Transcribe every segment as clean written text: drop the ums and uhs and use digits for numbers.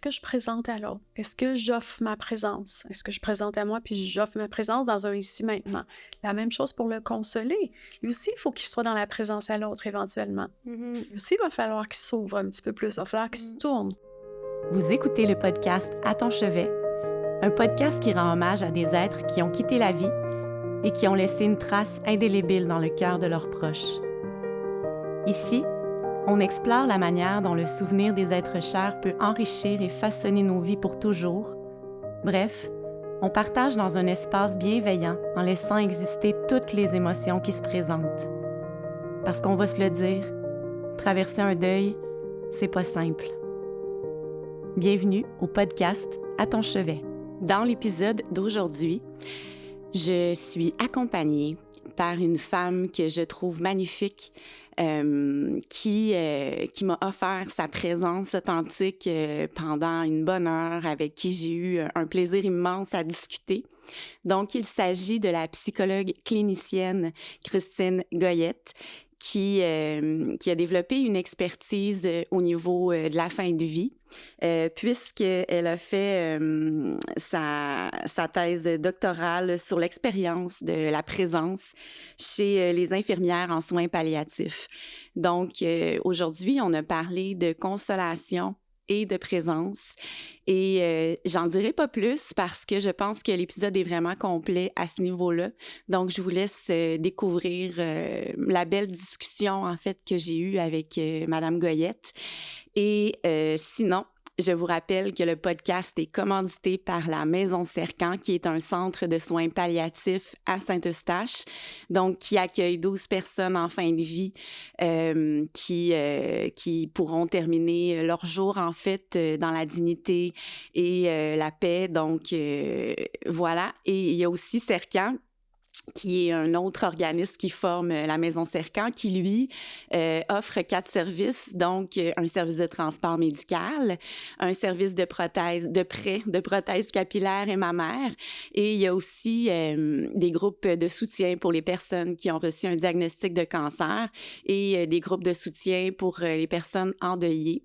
que je présente à l'autre? Est-ce que j'offre ma présence? Est-ce que je présente à moi puis j'offre ma présence dans un ici-maintenant? La même chose pour le consoler. Lui aussi, il faut qu'il soit dans la présence à l'autre éventuellement. Lui aussi, il va falloir qu'il s'ouvre un petit peu plus. Il va falloir qu'il se tourne. Vous écoutez le podcast À ton chevet, un podcast qui rend hommage à des êtres qui ont quitté la vie et qui ont laissé une trace indélébile dans le cœur de leurs proches. Ici, on explore la manière dont le souvenir des êtres chers peut enrichir et façonner nos vies pour toujours. Bref, on partage dans un espace bienveillant en laissant exister toutes les émotions qui se présentent. Parce qu'on va se le dire, traverser un deuil, c'est pas simple. Bienvenue au podcast À ton chevet. Dans l'épisode d'aujourd'hui, je suis accompagnée par une femme que je trouve magnifique, qui m'a offert sa présence authentique pendant une bonne heure, avec qui j'ai eu un plaisir immense à discuter. Donc, il s'agit de la psychologue clinicienne Christine Goyette, qui a développé une expertise au niveau de la fin de vie, puisqu'elle a fait sa thèse doctorale sur l'expérience de la présence chez les infirmières en soins palliatifs. Donc, aujourd'hui, on a parlé de consolation et de présence. Et j'en dirai pas plus parce que je pense que l'épisode est vraiment complet à ce niveau-là. Donc, je vous laisse découvrir la belle discussion, en fait, que j'ai eue avec Madame Goyette. Et sinon, je vous rappelle que le podcast est commandité par la Maison Cercan, qui est un centre de soins palliatifs à Saint-Eustache, donc qui accueille 12 personnes en fin de vie qui pourront terminer leur jour, en fait, dans la dignité et la paix. Donc, voilà. Et il y a aussi Cercan, qui est un autre organisme qui forme la Maison Cercan, qui, lui, offre 4 services, donc un service de transport médical, un service de prothèse, de prêt de prothèses capillaires et mammaires, et il y a aussi des groupes de soutien pour les personnes qui ont reçu un diagnostic de cancer et des groupes de soutien pour les personnes endeuillées.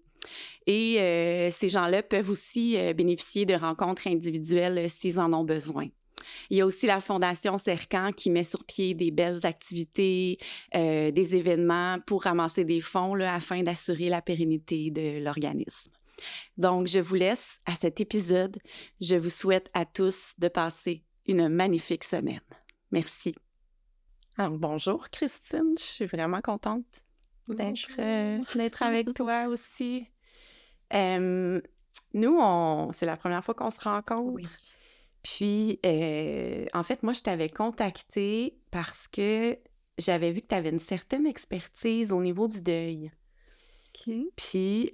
Et ces gens-là peuvent aussi bénéficier de rencontres individuelles s'ils en ont besoin. Il y a aussi la Fondation Cercan qui met sur pied des belles activités, des événements pour ramasser des fonds là, afin d'assurer la pérennité de l'organisme. Donc, je vous laisse à cet épisode. Je vous souhaite à tous de passer une magnifique semaine. Merci. Alors, bonjour Christine, je suis vraiment contente d'être avec toi aussi. Nous, c'est la première fois qu'on se rencontre. Oui. Puis, en fait, moi, je t'avais contactée parce que j'avais vu que tu avais une certaine expertise au niveau du deuil. OK. Puis,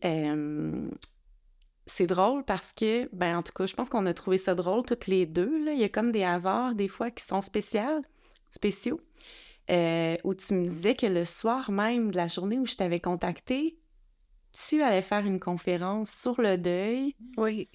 c'est drôle parce que, ben, en tout cas, je pense qu'on a trouvé ça drôle toutes les deux, là. Il y a comme des hasards, des fois, qui sont spéciaux, où tu me disais que le soir même de la journée où je t'avais contactée, tu allais faire une conférence sur le deuil. Oui.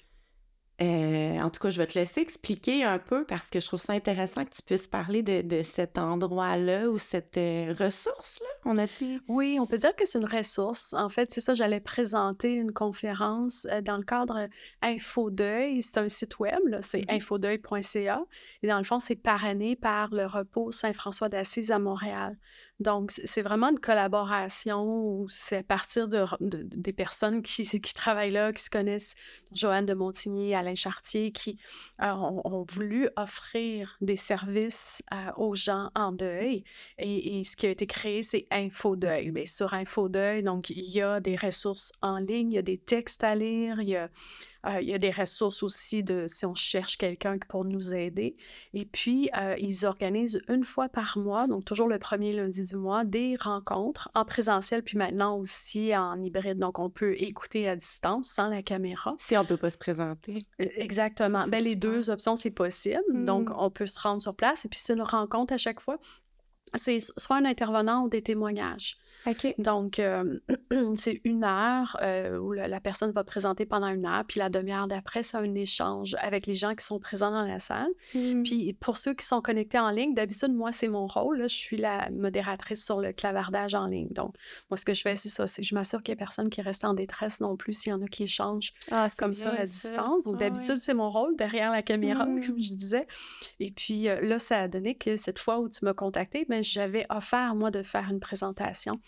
En tout cas, je vais te laisser expliquer un peu parce que je trouve ça intéressant que tu puisses parler de cet endroit-là ou cette ressource-là, on a dit. Oui, on peut dire que c'est une ressource. En fait, c'est ça, j'allais présenter une conférence dans le cadre InfoDeuil. C'est un site web, là, c'est infodeuil.ca. Et dans le fond, c'est parrainé par le repos Saint-François d'Assise à Montréal. Donc, c'est vraiment une collaboration où c'est à partir des personnes qui travaillent là, qui se connaissent, Joanne de Montigny, Alain Chartier, qui ont voulu offrir des services aux gens en deuil. Et ce qui a été créé, c'est InfoDeuil. Bien, sur InfoDeuil, donc, il y a des ressources en ligne, il y a des textes à lire, il y a des ressources aussi si on cherche quelqu'un pour nous aider. Et puis, ils organisent une fois par mois, donc toujours le premier lundi du mois, des rencontres en présentiel, puis maintenant aussi en hybride. Donc, on peut écouter à distance sans la caméra. Si on ne peut pas se présenter. Exactement. Ça, Bien, les super. 2 options, c'est possible. Donc, on peut se rendre sur place et puis c'est une rencontre à chaque fois. C'est soit un intervenant ou des témoignages. OK. Donc, c'est 1 heure où la personne va présenter pendant 1 heure, puis la demi-heure d'après, c'est un échange avec les gens qui sont présents dans la salle. Mmh. Puis pour ceux qui sont connectés en ligne, d'habitude, moi, c'est mon rôle, là, je suis la modératrice sur le clavardage en ligne. Donc, moi, ce que je fais, c'est ça, c'est que je m'assure qu'il y a personne qui reste en détresse non plus, s'il y en a qui échangent Ah, c'est comme ça bien à ça. distance. Donc, Ah ouais. d'habitude, c'est mon rôle derrière la caméra, Mmh. comme je disais. Et puis là, ça a donné que cette fois où tu m'as contactée, ben, j'avais offert, moi, de faire une présentation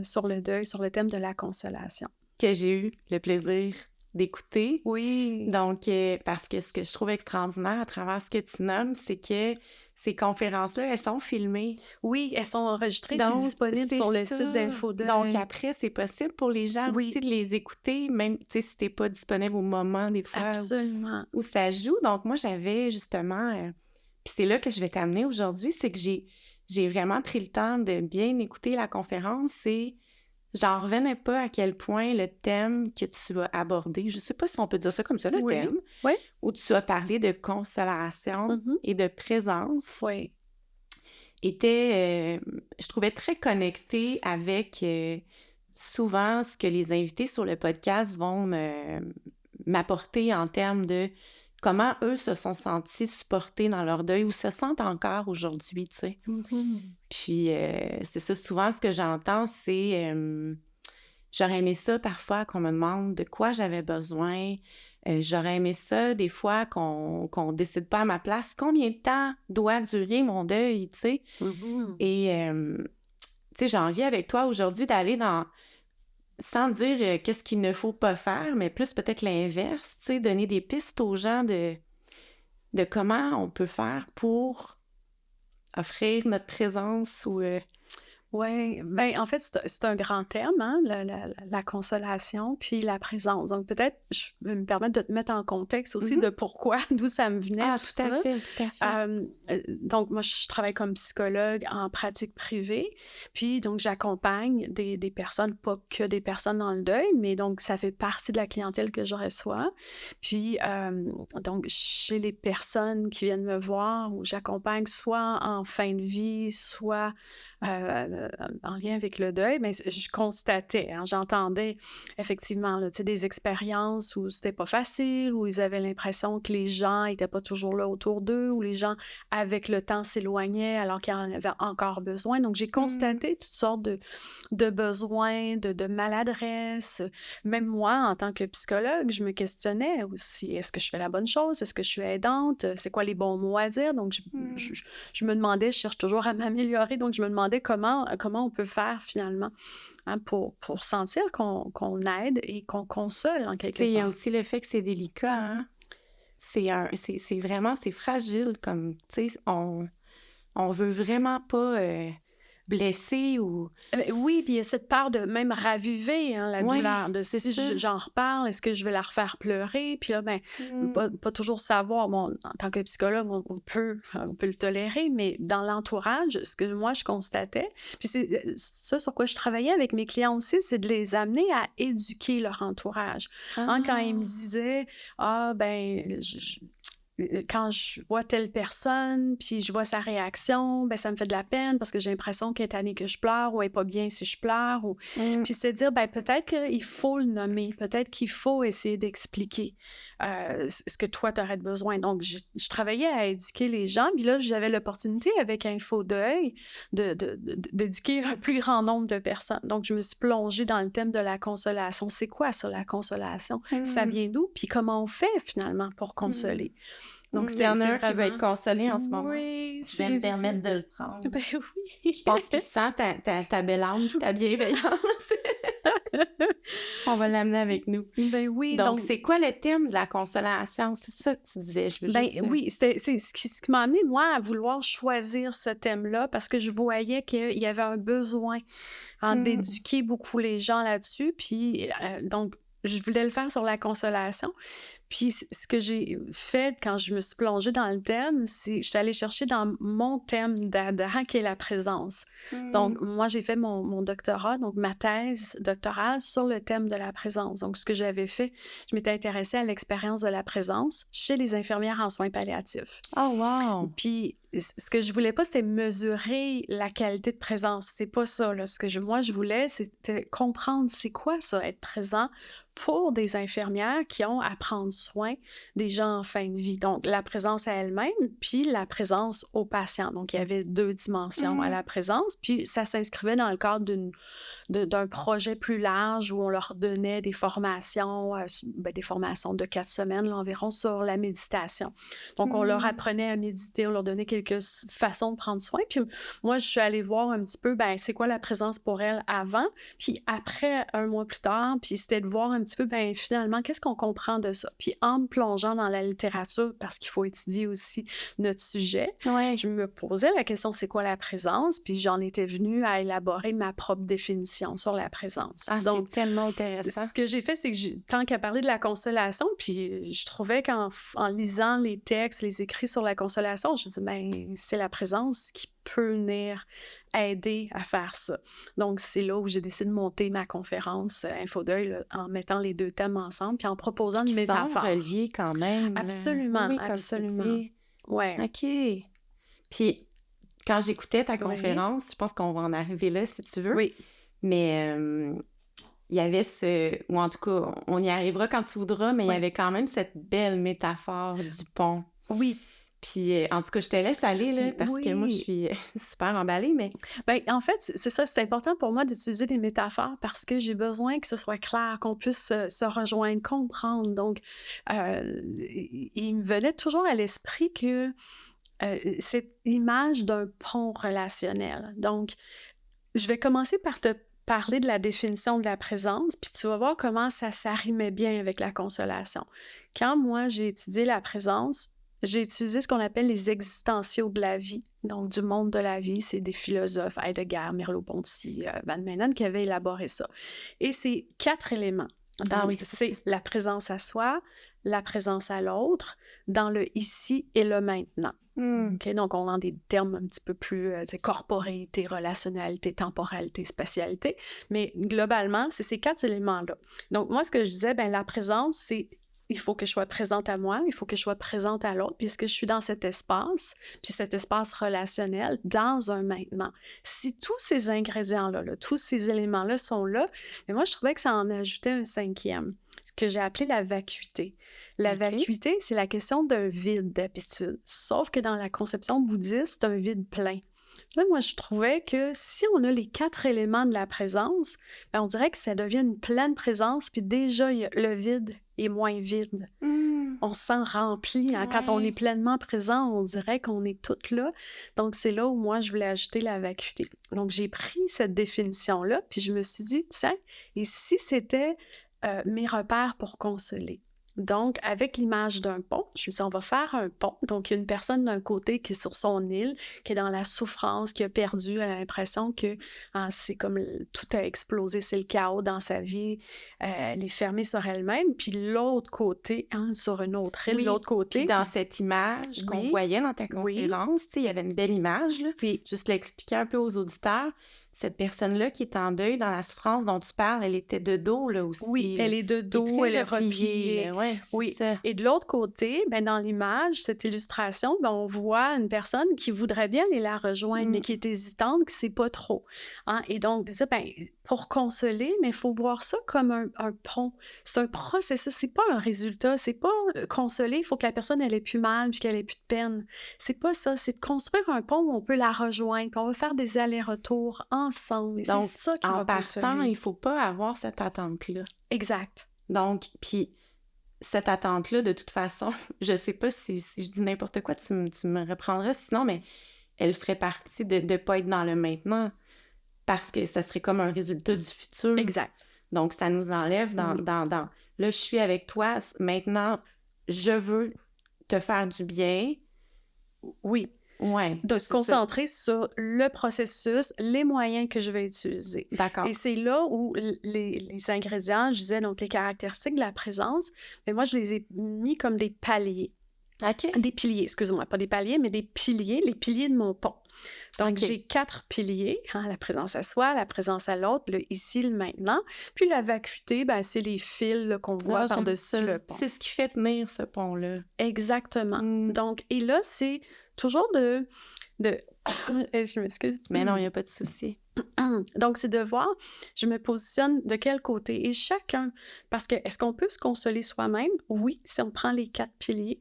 sur le deuil, sur le thème de la consolation. Que j'ai eu le plaisir d'écouter. Oui, Donc, parce que ce que je trouve extraordinaire à travers ce que tu nommes, c'est que ces conférences-là, elles sont filmées. oui, elles sont enregistrées puis Donc, disponibles c'est sur le site ça. Donc, d'InfoDeuil. après, c'est possible pour les gens aussi Oui, de les écouter, même, tu sais, si t'es pas disponible au moment, des fois, absolument. où ça joue. Donc, moi, j'avais justement... puis c'est là que je vais t'amener aujourd'hui, c'est que j'ai vraiment pris le temps de bien écouter la conférence et j'en revenais pas à quel point le thème que tu as abordé, je sais pas si on peut dire ça comme ça, le Oui, thème, oui, où tu as parlé de consolation mhm, et de présence, oui. était, je trouvais très connecté avec souvent ce que les invités sur le podcast vont m'apporter en termes de comment eux se sont sentis supportés dans leur deuil ou se sentent encore aujourd'hui, tu sais. Mhm. Puis c'est ça, souvent ce que j'entends, c'est j'aurais aimé ça parfois qu'on me demande de quoi j'avais besoin. J'aurais aimé ça des fois qu'on décide pas à ma place combien de temps doit durer mon deuil, tu sais. Mhm. Et tu sais, j'ai envie avec toi aujourd'hui d'aller dans, sans dire qu'est-ce qu'il ne faut pas faire, mais plus peut-être l'inverse, tu sais, donner des pistes aux gens de comment on peut faire pour offrir notre présence ou... Oui, ben en fait, c'est un grand thème, hein, la consolation, puis la présence. Donc peut-être, je vais me permettre de te mettre en contexte aussi Mhm. de pourquoi, d'où ça me venait, Ah, tout tout à ça. fait, tout à fait. Donc moi, je travaille comme psychologue en pratique privée, puis donc j'accompagne des personnes, pas que des personnes dans le deuil, mais donc ça fait partie de la clientèle que je reçois. Puis donc chez les personnes qui viennent me voir, où j'accompagne soit en fin de vie, soit en lien avec le deuil, mais je constatais, hein, j'entendais effectivement là, tu sais, des expériences où c'était pas facile, où ils avaient l'impression que les gens étaient pas toujours là autour d'eux, où les gens, avec le temps, s'éloignaient alors qu'ils en avaient encore besoin. Donc, j'ai Mm. constaté toutes sortes de besoins, de maladresse. Même moi, en tant que psychologue, je me questionnais aussi, est-ce que je fais la bonne chose? Est-ce que je suis aidante? C'est quoi les bons mots à dire? Donc, Mm. je me demandais, je cherche toujours à m'améliorer, donc je me demandais comment on peut faire finalement, hein, pour sentir qu'on aide et qu'on console en Puis tu quelque sais, il y a part. aussi le fait que c'est délicat, hein? C'est vraiment, c'est fragile comme, tu sais, on veut vraiment pas blesser ou... Oui, puis il y a cette part de même raviver, hein, la Ouais, douleur, de c'est si ça. j'en reparle, est-ce que je vais la refaire pleurer? Puis là, ben, Mm. pas toujours savoir. Bon, en tant que psychologue, on peut le tolérer, mais dans l'entourage, ce que moi, je constatais, puis c'est ça sur quoi je travaillais avec mes clients aussi, c'est de les amener à éduquer leur entourage. Hein, quand ils me Ah! disaient, ah, ben, quand je vois telle personne, puis je vois sa réaction, ben ça me fait de la peine parce que j'ai l'impression qu'elle est tannée que je pleure ou elle est pas bien si je pleure. Ou... Mm. Puis c'est dire, ben peut-être qu'il faut le nommer, peut-être qu'il faut essayer d'expliquer ce que toi, tu aurais besoin. Donc, je travaillais à éduquer les gens, puis là, j'avais l'opportunité avec InfoDeuil d'éduquer un plus grand nombre de personnes. Donc, je me suis plongée dans le thème de la consolation. C'est quoi ça, la consolation? Ça Mm. vient d'où? Puis comment on fait finalement pour Mm. consoler? Donc, Il y en a c'est un qui veut vraiment... être consolé en ce moment. Oui, Je vais me c'est vrai. permettre de le prendre. Ben Je oui. pense qu'il sent ta belle âme, ta bienveillance. On va l'amener avec nous. Ben oui, Donc, donc, c'est quoi le thème de la consolation? C'est ça que tu disais. Je veux ben juste... oui, c'est ce qui m'a amené, moi, à vouloir choisir ce thème-là parce que je voyais qu'il y avait un besoin hein, Mm. d'éduquer beaucoup les gens là-dessus. Puis, donc, je voulais le faire sur la consolation. Puis ce que j'ai fait quand je me suis plongée dans le thème, c'est je suis allée chercher dans mon thème d'Ada, qui est la présence. Donc, Mm. moi, j'ai fait mon doctorat, donc ma thèse doctorale sur le thème de la présence. Donc, ce que j'avais fait, je m'étais intéressée à l'expérience de la présence chez les infirmières en soins palliatifs. Oh, wow! Puis ce que je voulais pas, c'est mesurer la qualité de présence. C'est pas ça, là. Ce que moi, je voulais, c'était comprendre c'est quoi ça, être présent pour des infirmières qui ont à prendre soin des gens en fin de vie. Donc, la présence à elle-même, puis la présence aux patients. Donc, il y avait 2 dimensions à la présence, puis ça s'inscrivait dans le cadre d'un projet plus large où on leur donnait des formations, des formations de 4 semaines là, environ sur la méditation. Donc, on leur apprenait à méditer, on leur donnait quelques façons de prendre soin. Puis moi, je suis allée voir un petit peu, c'est quoi la présence pour elle avant, puis après, 1 mois plus tard, puis c'était de voir un petit peu, finalement, qu'est-ce qu'on comprend de ça? Puis en me plongeant dans la littérature, parce qu'il faut étudier aussi notre sujet, je me posais la question, c'est quoi la présence? Puis j'en étais venue à élaborer ma propre définition sur la présence. Donc, c'est tellement intéressant. Ce que j'ai fait, c'est que tant qu'à parler de la consolation, puis je trouvais qu'en lisant les textes, les écrits sur la consolation, je me disais, c'est la présence qui peut venir aider à faire ça. Donc, c'est là où j'ai décidé de monter ma conférence Infodeuil en mettant les 2 thèmes ensemble puis en proposant une métaphore. Reliés quand même. Absolument, oui, absolument. Ouais. OK. Puis, quand j'écoutais ta conférence, je pense qu'on va en arriver là, si tu veux. Oui. Mais il y avait ou en tout cas, on y arrivera quand tu voudras, mais il y avait quand même cette belle métaphore du pont. Oui. Puis, en tout cas, je te laisse aller, là, parce que moi, je suis super emballée, mais... en fait, c'est ça, c'est important pour moi d'utiliser des métaphores parce que j'ai besoin que ce soit clair, qu'on puisse se rejoindre, comprendre. Donc, il me venait toujours à l'esprit que cette image d'un pont relationnel. Donc, je vais commencer par te parler de la définition de la présence, puis tu vas voir comment ça s'arrimait bien avec la consolation. Quand moi, j'ai étudié la présence, j'ai utilisé ce qu'on appelle les existentiaux de la vie, donc du monde de la vie. C'est des philosophes, Heidegger, Merleau-Ponty, Van Manen, qui avaient élaboré ça. Et c'est 4 éléments. C'est la présence à soi, la présence à l'autre, dans le ici et le maintenant. Okay? Donc, on a des termes un petit peu plus corporéité, relationnalité, temporalité, spatialité. Mais globalement, c'est ces 4 éléments-là. Donc, moi, ce que je disais, la présence, c'est il faut que je sois présente à moi, il faut que je sois présente à l'autre, puisque je suis dans cet espace, puis cet espace relationnel, dans un maintenant. Si tous ces ingrédients-là, tous ces éléments-là sont là, mais moi, je trouvais que ça en ajoutait un 5e, ce que j'ai appelé la vacuité. La vacuité, c'est la question d'un vide d'habitude, sauf que dans la conception bouddhiste, c'est un vide plein. Là, moi, je trouvais que si on a les 4 éléments de la présence, on dirait que ça devient une pleine présence, puis déjà, le vide est moins vide. On se sent rempli. Hein? Quand on est pleinement présent, on dirait qu'on est toutes là. Donc, c'est là où moi, je voulais ajouter la vacuité. Donc, j'ai pris cette définition-là, puis je me suis dit, tiens, et si c'était mes repères pour consoler? Donc, avec l'image d'un pont, je me suis dit, on va faire un pont. Donc, il y a une personne d'un côté qui est sur son île, qui est dans la souffrance, qui a perdu, elle a l'impression que c'est comme tout a explosé, c'est le chaos dans sa vie, elle est fermée sur elle-même. Puis l'autre côté, sur une autre île, l'autre côté... Puis dans cette image qu'on voyait dans ta conférence, il y avait une belle image, là. Puis juste l'expliquer un peu aux auditeurs, cette personne-là qui est en deuil dans la souffrance dont tu parles, elle était de dos, là, aussi. Oui, elle est de dos, elle est repliée. Oui. Ça. Et de l'autre côté, dans l'image, cette illustration, on voit une personne qui voudrait bien aller la rejoindre, mais qui est hésitante, qui ne sait pas trop. Hein? Et donc, ça, pour consoler, mais il faut voir ça comme un pont. C'est un processus, c'est pas un résultat, c'est pas consoler, il faut que la personne elle ait plus mal puis qu'elle ait plus de peine. C'est pas ça, c'est de construire un pont où on peut la rejoindre, puis on va faire des allers-retours ensemble. Et donc, c'est ça qui va partant, il faut pas avoir cette attente-là. Exact. Donc, puis cette attente-là, de toute façon, je sais pas si je dis n'importe quoi, tu me reprendras sinon, mais elle ferait partie de ne pas être dans le maintenant. Parce que ça serait comme un résultat du futur. Exact. Donc, ça nous enlève dans là, je suis avec toi, maintenant, je veux te faire du bien. Oui. Ouais. De se concentrer sur le processus, les moyens que je vais utiliser. D'accord. Et c'est là où les ingrédients, je disais, donc les caractéristiques de la présence, mais moi, je les ai mis comme des paliers. OK. Des piliers, excuse-moi, pas des paliers, mais des piliers, les piliers de mon pont. Donc, OK. j'ai 4 piliers, la présence à soi, la présence à l'autre, le ici, le maintenant. Puis la vacuité, ben, c'est les fils là, qu'on voit J'aime par-dessus ça. le pont. C'est ce qui fait tenir ce pont-là. Exactement. Mm. Donc, et là, c'est toujours de... Je m'excuse. Mais non, il n'y a pas de souci. Donc, c'est de voir, je me positionne de quel côté. Et chacun, parce que est-ce qu'on peut se consoler soi-même? Oui, si on prend les 4 piliers.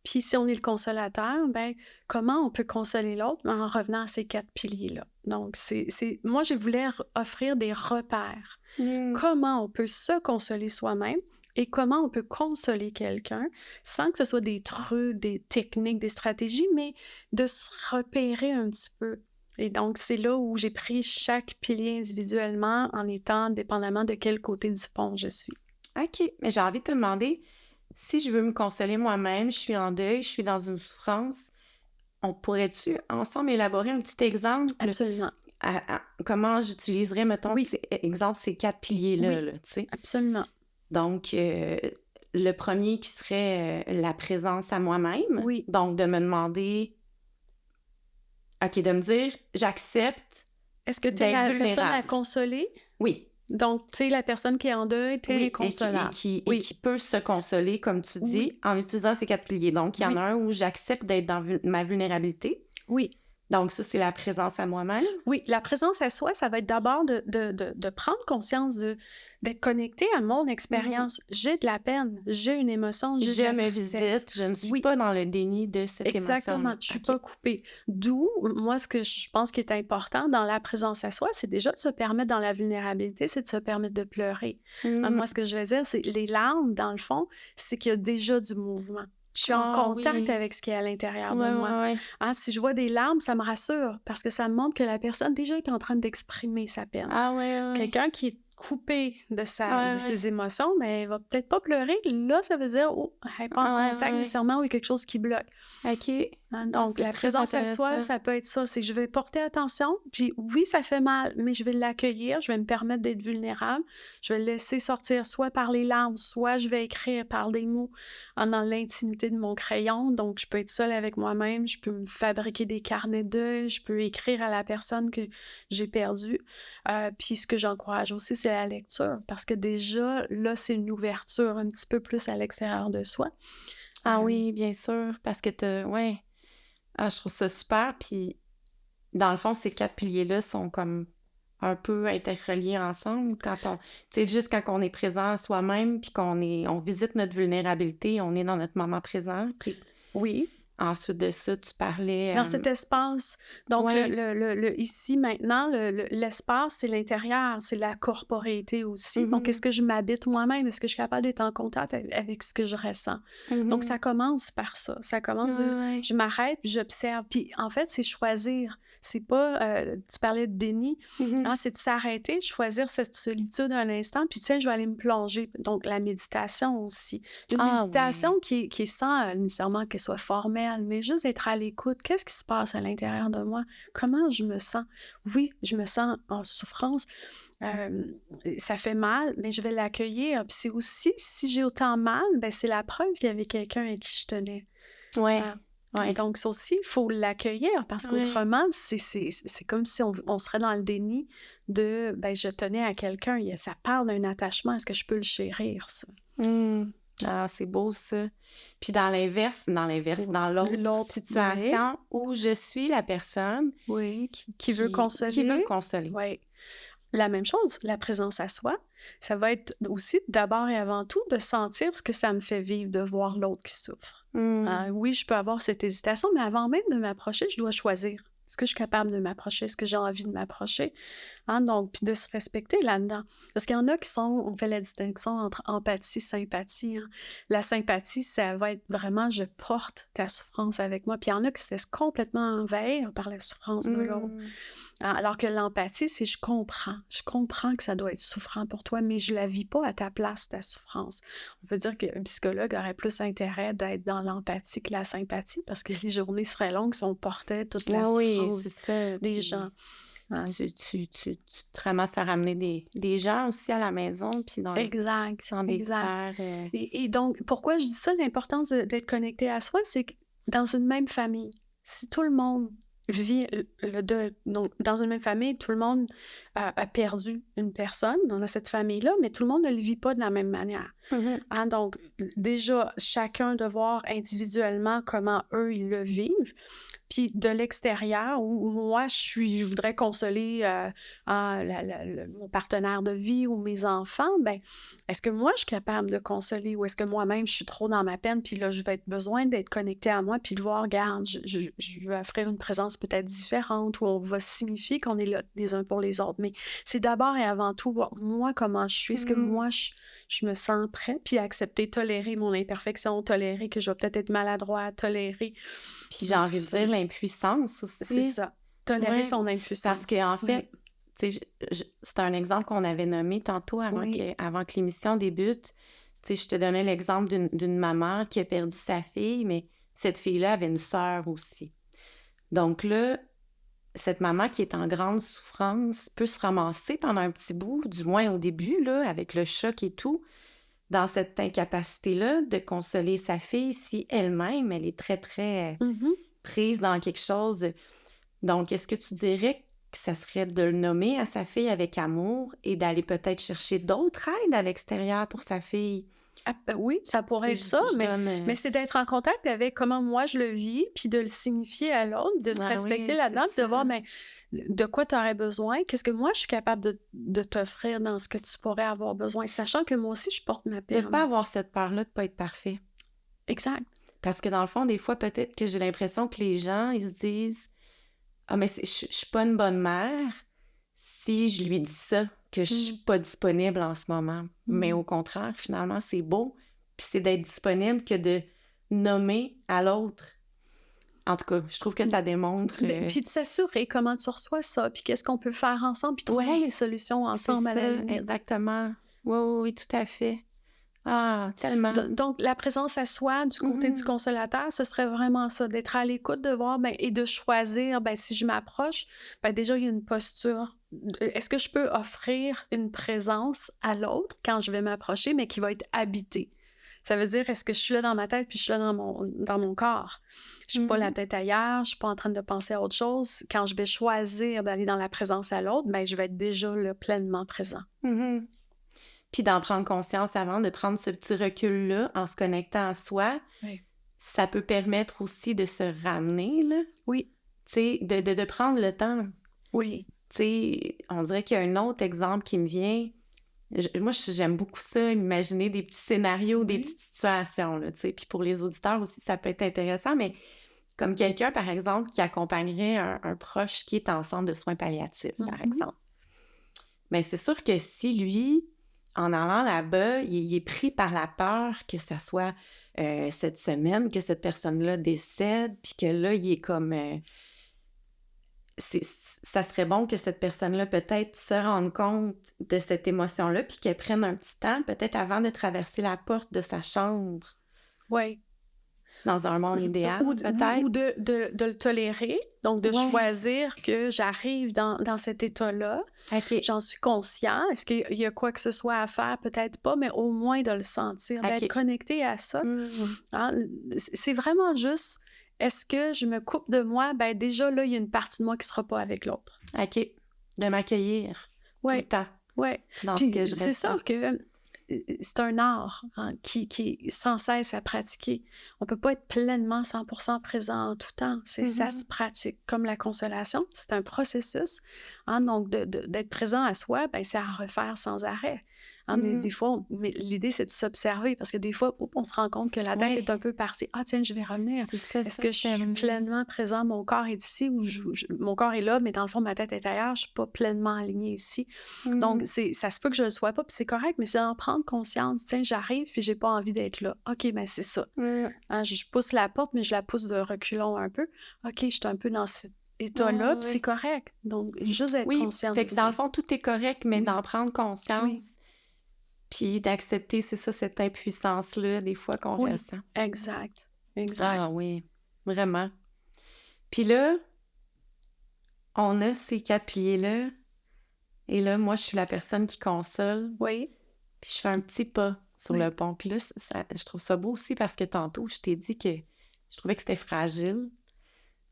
Puis si on est le consolateur, ben comment on peut consoler l'autre en revenant à ces 4 piliers-là? Donc, moi, je voulais offrir des repères. Comment on peut se consoler soi-même et comment on peut consoler quelqu'un sans que ce soit des trucs, des techniques, des stratégies, mais de se repérer un petit peu. Et donc, c'est là où j'ai pris chaque pilier individuellement en étant dépendamment de quel côté du pont je suis. OK. Mais j'ai envie de te demander, si je veux me consoler moi-même, je suis en deuil, je suis dans une souffrance, on pourrait-tu ensemble élaborer un petit exemple? Absolument. Comment j'utiliserais, mettons, Oui. exemple, ces 4 piliers-là, Oui. là, tu sais? Absolument. Donc, le premier qui serait la présence à moi-même. Oui. Donc, de me demander... OK, de me dire, j'accepte Est-ce que tu es d'être la personne à vulnérable. consoler? Oui. Donc, tu es la personne qui est en deuil, tu es Oui, inconsolable. et Oui. qui peut se consoler, comme tu dis, Oui. en utilisant ces 4 piliers. Donc, il y en Oui. a un où j'accepte d'être dans ma vulnérabilité. Oui. Donc, ça, c'est la présence à moi-même. Oui, la présence à soi, ça va être d'abord de prendre conscience d'être connecté à mon expérience. J'ai de la peine, j'ai une émotion, j'ai de Je la me tristesse. visite, je ne suis Oui. pas dans le déni de cette Exactement, émotion. je suis OK. pas coupée. D'où, moi, ce que je pense qui est important dans la présence à soi, c'est déjà de se permettre dans la vulnérabilité, c'est de se permettre de pleurer. Moi, ce que je veux dire, c'est les larmes, dans le fond, c'est qu'il y a déjà du mouvement. Je suis en contact oui. avec ce qui est à l'intérieur Ouais, de moi. ouais, ouais. Si je vois des larmes, ça me rassure parce que ça me montre que la personne déjà est en train d'exprimer sa peine. Ah ouais, ouais. Quelqu'un qui est coupé de Ouais, ses émotions, mais il va peut-être pas pleurer. Là, ça veut dire, oh, elle n'est pas en Ouais, contact ouais. nécessairement ou il y a quelque chose qui bloque. OK. Donc, c'est la très présence à soi, intéressant. ça peut être ça. C'est que je vais porter attention, puis oui, ça fait mal, mais je vais l'accueillir, je vais me permettre d'être vulnérable, je vais le laisser sortir soit par les larmes, soit je vais écrire par des mots dans l'intimité de mon crayon. Donc, je peux être seule avec moi-même, je peux me fabriquer des carnets de deuil, je peux écrire à la personne que j'ai perdue. Puis ce que j'encourage aussi, c'est la lecture, parce que déjà, là, c'est une ouverture un petit peu plus à l'extérieur de soi. Ah oui, bien sûr, parce que ouais. Ah, je trouve ça super, puis dans le fond, ces 4 piliers-là sont comme un peu interreliés ensemble. Tu sais, juste quand on est présent à soi-même, puis on visite notre vulnérabilité, on est dans notre moment présent. Puis Oui. ensuite de ça, tu parlais... Dans cet espace. Donc, ouais. le ici, maintenant, l'espace, c'est l'intérieur, c'est la corporéité aussi. Donc, est-ce que je m'habite moi-même? Est-ce que je suis capable d'être en contact avec ce que je ressens? Donc, ça commence par ça. Ça commence, Ouais. je m'arrête, puis j'observe. Puis, en fait, c'est choisir. C'est pas, tu parlais de déni, c'est de s'arrêter, de choisir cette solitude un instant, puis tiens, je vais aller me plonger. Donc, la méditation aussi. Une méditation qui est sans nécessairement qu'elle soit formelle, mais juste être à l'écoute. Qu'est-ce qui se passe à l'intérieur de moi? Comment je me sens? Oui, je me sens en souffrance. Ça fait mal, mais je vais l'accueillir. Puis c'est aussi, si j'ai autant mal, ben c'est la preuve qu'il y avait quelqu'un à qui je tenais. Ouais. Ouais. Donc, ça aussi, il faut l'accueillir parce qu'autrement, c'est comme si on serait dans le déni de je tenais à quelqu'un. Ça parle d'un attachement. Est-ce que je peux le chérir, ça? Ah, c'est beau, ça. Puis dans dans l'autre situation où je suis la personne qui veut consoler. Qui veut consoler. Oui. La même chose, la présence à soi, ça va être aussi d'abord et avant tout de sentir ce que ça me fait vivre, de voir l'autre qui souffre. Oui, je peux avoir cette hésitation, mais avant même de m'approcher, je dois choisir. Est-ce que je suis capable de m'approcher? Est-ce que j'ai envie de m'approcher? Donc, puis de se respecter là-dedans. Parce qu'il y en a on fait la distinction entre empathie, sympathie. La sympathie, ça va être vraiment, je porte ta souffrance avec moi. Puis il y en a qui se laissent complètement envahir par la souffrance de l'autre. Alors que l'empathie, c'est je comprends que ça doit être souffrant pour toi, mais je la vis pas à ta place, ta souffrance. On peut dire qu'un psychologue aurait plus intérêt d'être dans l'empathie que la sympathie, parce que les journées seraient longues si on portait toute la souffrance des gens. Hein. Tu te ramasses à ramener des gens aussi à la maison, puis Exact, dans des exact. sphères... Et donc, pourquoi je dis ça, l'importance d'être connecté à soi, c'est que dans une même famille, si tout le monde vit le deuil, donc dans une même famille, tout le monde a perdu une personne dans cette famille-là, mais tout le monde ne le vit pas de la même manière. Mhm. Hein, donc, déjà, chacun de voir individuellement comment eux, ils le vivent. Puis de l'extérieur, où moi, je voudrais consoler mon partenaire de vie ou mes enfants, ben, est-ce que moi, je suis capable de consoler ou est-ce que moi-même, je suis trop dans ma peine, puis là, je vais être besoin d'être connectée à moi, puis de voir, regarde, je veux offrir une présence peut-être différente, où on va signifier qu'on est là les uns pour les autres. Mais c'est d'abord et avant tout voir moi comment je suis, est-ce que moi, je me sens prêt, puis accepter, tolérer mon imperfection, tolérer que je vais peut-être être maladroite, tolérer Puis j'ai envie de dire l'impuissance c'est aussi. ça. Tolérer Ouais, son impuissance. parce qu'en fait, tu sais, c'est un exemple qu'on avait nommé tantôt avant que l'émission débute. Tu sais, je te donnais l'exemple d'une maman qui a perdu sa fille, mais cette fille-là avait une sœur aussi. Donc là, cette maman qui est en grande souffrance peut se ramasser pendant un petit bout, du moins au début, là, avec le choc et tout, dans cette incapacité-là de consoler sa fille si elle-même, elle est très, très prise dans quelque chose. Donc, est-ce que tu dirais que ça serait de le nommer à sa fille avec amour et d'aller peut-être chercher d'autres aides à l'extérieur pour sa fille? Oui, ça pourrait être ça, mais c'est d'être en contact avec comment moi je le vis, puis de le signifier à l'autre, de se respecter là-dedans, puis de voir de quoi tu aurais besoin, qu'est-ce que moi je suis capable de t'offrir dans ce que tu pourrais avoir besoin, sachant que moi aussi je porte ma De peine. ne pas avoir cette peur-là de ne pas être parfait. Exact. Parce que dans le fond, des fois, peut-être que j'ai l'impression que les gens, ils se disent « Ah, mais je suis pas une bonne mère si je lui dis ça, que je suis pas disponible en ce moment. » Mais au contraire, finalement, c'est beau, puis c'est d'être disponible que de nommer à l'autre. En tout cas, je trouve que ça démontre... Puis de s'assurer comment tu reçois ça, puis qu'est-ce qu'on peut faire ensemble, puis trouver les solutions ensemble à la limite. Exactement. Oui, tout à fait. Ah, tellement. Donc, la présence à soi du côté du consolateur, ce serait vraiment ça, d'être à l'écoute, de voir et de choisir, si je m'approche, déjà, il y a une posture. Est-ce que je peux offrir une présence à l'autre quand je vais m'approcher, mais qui va être habitée? Ça veut dire, est-ce que je suis là dans ma tête puis je suis là dans mon corps? Je suis pas la tête ailleurs, je suis pas en train de penser à autre chose. Quand je vais choisir d'aller dans la présence à l'autre, je vais être déjà là, pleinement présent. Puis d'en prendre conscience avant, de prendre ce petit recul-là en se connectant à soi, ça peut permettre aussi de se ramener, là. Oui. Tu sais, de prendre le temps. Oui. Tu sais, on dirait qu'il y a un autre exemple qui me vient. Moi, j'aime beaucoup ça, imaginer des petits scénarios, des petites situations, là, tu sais. Puis pour les auditeurs aussi, ça peut être intéressant, mais comme quelqu'un, par exemple, qui accompagnerait un proche qui est en centre de soins palliatifs, par exemple. Mais c'est sûr que si lui, en allant là-bas, il est pris par la peur que ça soit cette semaine que cette personne-là décède, puis que là, il est comme... ça serait bon que cette personne-là peut-être se rende compte de cette émotion-là, puis qu'elle prenne un petit temps, peut-être avant de traverser la porte de sa chambre. Oui. Dans un monde idéal, peut-être. Ou de le tolérer, donc de choisir que j'arrive dans cet état-là. Okay. J'en suis conscient. Est-ce qu'il y a quoi que ce soit à faire? Peut-être pas, mais au moins de le sentir, d'être connecté à ça. Hein? C'est vraiment juste, est-ce que je me coupe de moi? Déjà, là, il y a une partie de moi qui sera pas avec l'autre. OK. De m'accueillir tout le temps. Oui. Dans ce que je ressens. C'est sûr que c'est un art qui est sans cesse à pratiquer. On ne peut pas être pleinement 100% présent en tout temps. Ça se pratique. Comme la consolation, c'est un processus. Donc, d'être présent à soi, c'est à refaire sans arrêt. Des fois, mais l'idée, c'est de s'observer parce que des fois, on se rend compte que la tête est un peu partie. Ah, tiens, je vais revenir. Est-ce que je suis pleinement présent? Mon corps est ici ou mon corps est là, mais dans le fond, ma tête est ailleurs. Je ne suis pas pleinement alignée ici. Donc, ça se peut que je ne le sois pas, puis c'est correct, mais c'est d'en prendre conscience. Tiens, j'arrive, puis je n'ai pas envie d'être là. OK, c'est ça. Je pousse la porte, mais je la pousse de reculons un peu. OK, je suis un peu dans cet état-là, puis c'est correct. Donc, juste être consciente. Fait que dans le fond, tout est correct, mais d'en prendre conscience. Puis d'accepter, c'est ça, cette impuissance-là, des fois, qu'on ressent. Exact. Ah oui, vraiment. Puis là, on a ces 4 piliers-là, et là, moi, je suis la personne qui console, Oui, puis je fais un petit pas sur oui, le pont. Puis là, je trouve ça beau aussi parce que tantôt, je t'ai dit que je trouvais que c'était fragile,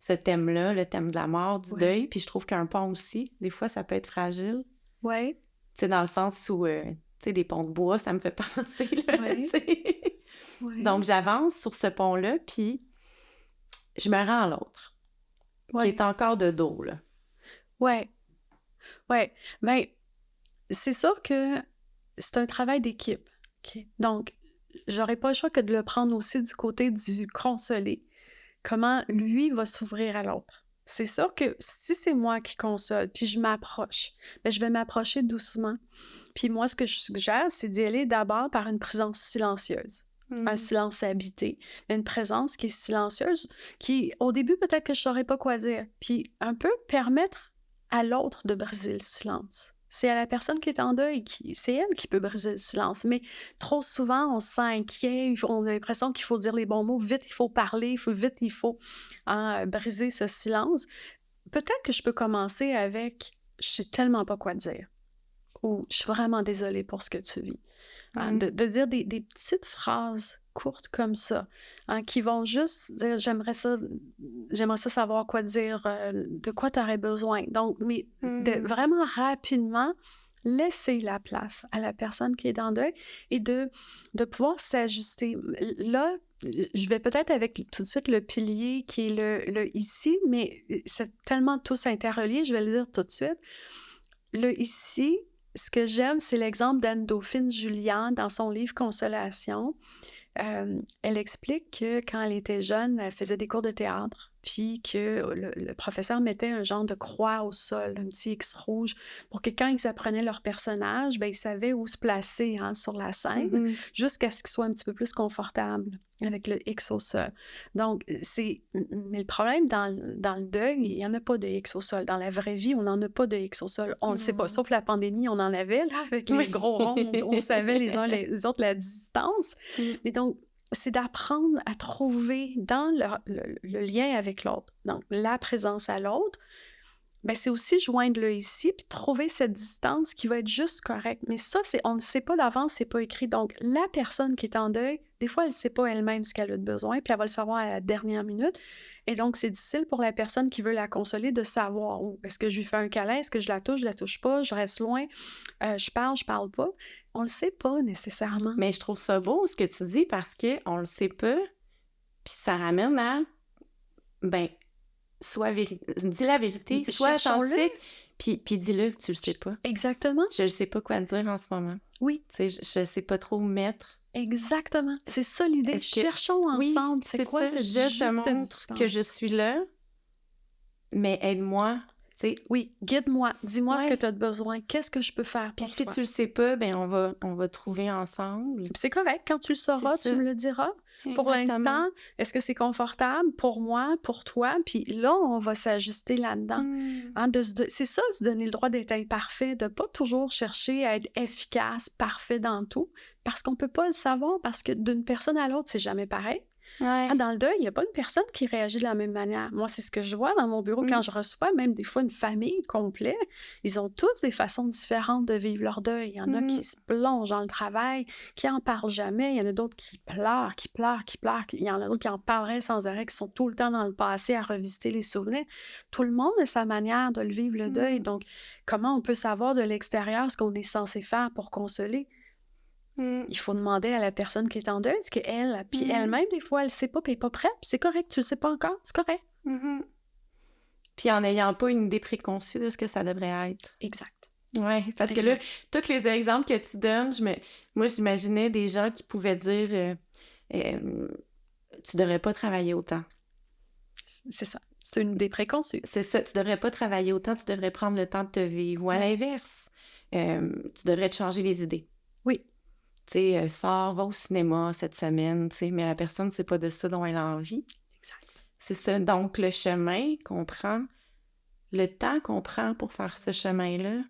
ce thème-là, le thème de la mort, du deuil, oui, puis je trouve qu'un pont aussi, des fois, ça peut être fragile. oui, Tu sais, dans le sens où, tu sais, des ponts de bois, ça me fait penser, là, tu oui, sais. oui, Donc, j'avance sur ce pont-là, puis je me rends à l'autre, qui oui, est encore de dos, là. oui, oui. Bien, c'est sûr que c'est un travail d'équipe. OK? Donc, j'aurais pas le choix que de le prendre aussi du côté du consoler. Comment lui va s'ouvrir à l'autre. C'est sûr que si c'est moi qui console, puis je m'approche, bien, je vais m'approcher doucement. Puis moi, ce que je suggère, c'est d'y aller d'abord par une présence silencieuse. Un silence habité, une présence qui est silencieuse, qui, au début, peut-être que je ne saurais pas quoi dire. Puis un peu permettre à l'autre de briser le silence. C'est à la personne qui est en deuil, c'est elle qui peut briser le silence. Mais trop souvent, on se sent inquiet, on a l'impression qu'il faut dire les bons mots, vite, il faut parler, il faut briser ce silence. Peut-être que je peux commencer avec « je sais tellement pas quoi dire » ou « je suis vraiment désolée pour ce que tu vis ». De dire des petites phrases courtes comme ça, qui vont juste dire j'aimerais ça savoir quoi dire, de quoi tu aurais besoin. Donc, mais de vraiment rapidement laisser la place à la personne qui est dans le deuil et de pouvoir s'ajuster. Là, je vais peut-être avec tout de suite le pilier qui est le ici, mais c'est tellement tous interreliés, je vais le dire tout de suite. Le ici, ce que j'aime, c'est l'exemple d'Anne-Dauphine Julien dans son livre Consolation. Elle explique que quand elle était jeune, elle faisait des cours de théâtre, puis que le professeur mettait un genre de croix au sol, un petit X rouge, pour que quand ils apprenaient leur personnage, ben, ils savaient où se placer sur la scène, jusqu'à ce qu'ils soient un petit peu plus confortables avec le X au sol. Donc, mais le problème dans le deuil, il n'y en a pas de X au sol. Dans la vraie vie, on n'en a pas de X au sol. On ne le sait pas. Sauf la pandémie, on en avait, là, avec les gros ronds. On savait les uns les autres la distance. Mais donc, c'est d'apprendre à trouver dans le lien avec l'autre, donc la présence à l'autre, ben c'est aussi joindre le ici puis trouver cette distance qui va être juste correcte. Mais ça, on ne le sait pas d'avance, c'est pas écrit. Donc, la personne qui est en deuil, des fois, elle ne sait pas elle-même ce qu'elle a de besoin, puis elle va le savoir à la dernière minute. Et donc, c'est difficile pour la personne qui veut la consoler de savoir est-ce que je lui fais un câlin, est-ce que je la touche pas, je reste loin, je parle pas. On le sait pas nécessairement. Mais je trouve ça beau ce que tu dis parce qu'on le sait pas, puis ça ramène à, ben, dis la vérité, sois authentique, puis dis-le que tu le sais pas. Exactement. Je ne sais pas quoi dire en ce moment. Oui. Tu sais, je sais pas trop où mettre. Exactement. C'est ça l'idée. Cherchons ensemble. Oui, c'est quoi ça. cette Je te montre distance? que je suis là, mais aide-moi. T'sais. Oui, guide-moi. Dis-moi ce que tu as besoin. Qu'est-ce que je peux faire pour toi? Puis si toi? tu le sais pas, ben on va trouver ensemble. Puis c'est correct. Quand tu le sauras, tu me le diras. Exactement. Pour l'instant, est-ce que c'est confortable pour moi, pour toi? Puis là, on va s'ajuster là-dedans. C'est ça, se donner le droit d'être imparfait, de pas toujours chercher à être efficace, parfait dans tout, parce qu'on peut pas le savoir, parce que d'une personne à l'autre, c'est jamais pareil. Dans le deuil, il n'y a pas une personne qui réagit de la même manière. Moi, c'est ce que je vois dans mon bureau quand je reçois même des fois une famille complète. Ils ont tous des façons différentes de vivre leur deuil. Il y en a qui se plongent dans le travail, qui n'en parlent jamais. Il y en a d'autres qui pleurent. Il y en a d'autres qui en parleraient sans arrêt, qui sont tout le temps dans le passé à revisiter les souvenirs. Tout le monde a sa manière de le vivre, le deuil. Donc, comment on peut savoir de l'extérieur ce qu'on est censé faire pour consoler? Il faut demander à la personne qui est en deuil ce qu'elle, puis elle-même, des fois, elle ne sait pas, puis elle n'est pas prête, puis c'est correct, tu ne le sais pas encore, c'est correct. Puis en n'ayant pas une idée préconçue de ce que ça devrait être. Exact. Oui, parce que là, tous les exemples que tu donnes, moi, j'imaginais des gens qui pouvaient dire tu devrais pas travailler autant. C'est ça. C'est une idée préconçue. C'est ça. Tu devrais pas travailler autant, tu devrais prendre le temps de te vivre. Ou à l'inverse, tu devrais te changer les idées. Oui. Tu sais, sors, va au cinéma cette semaine, tu sais, mais la personne, c'est pas de ça dont elle a envie. Exact. C'est ça. Donc, le chemin qu'on prend, le temps qu'on prend pour faire ce chemin-là,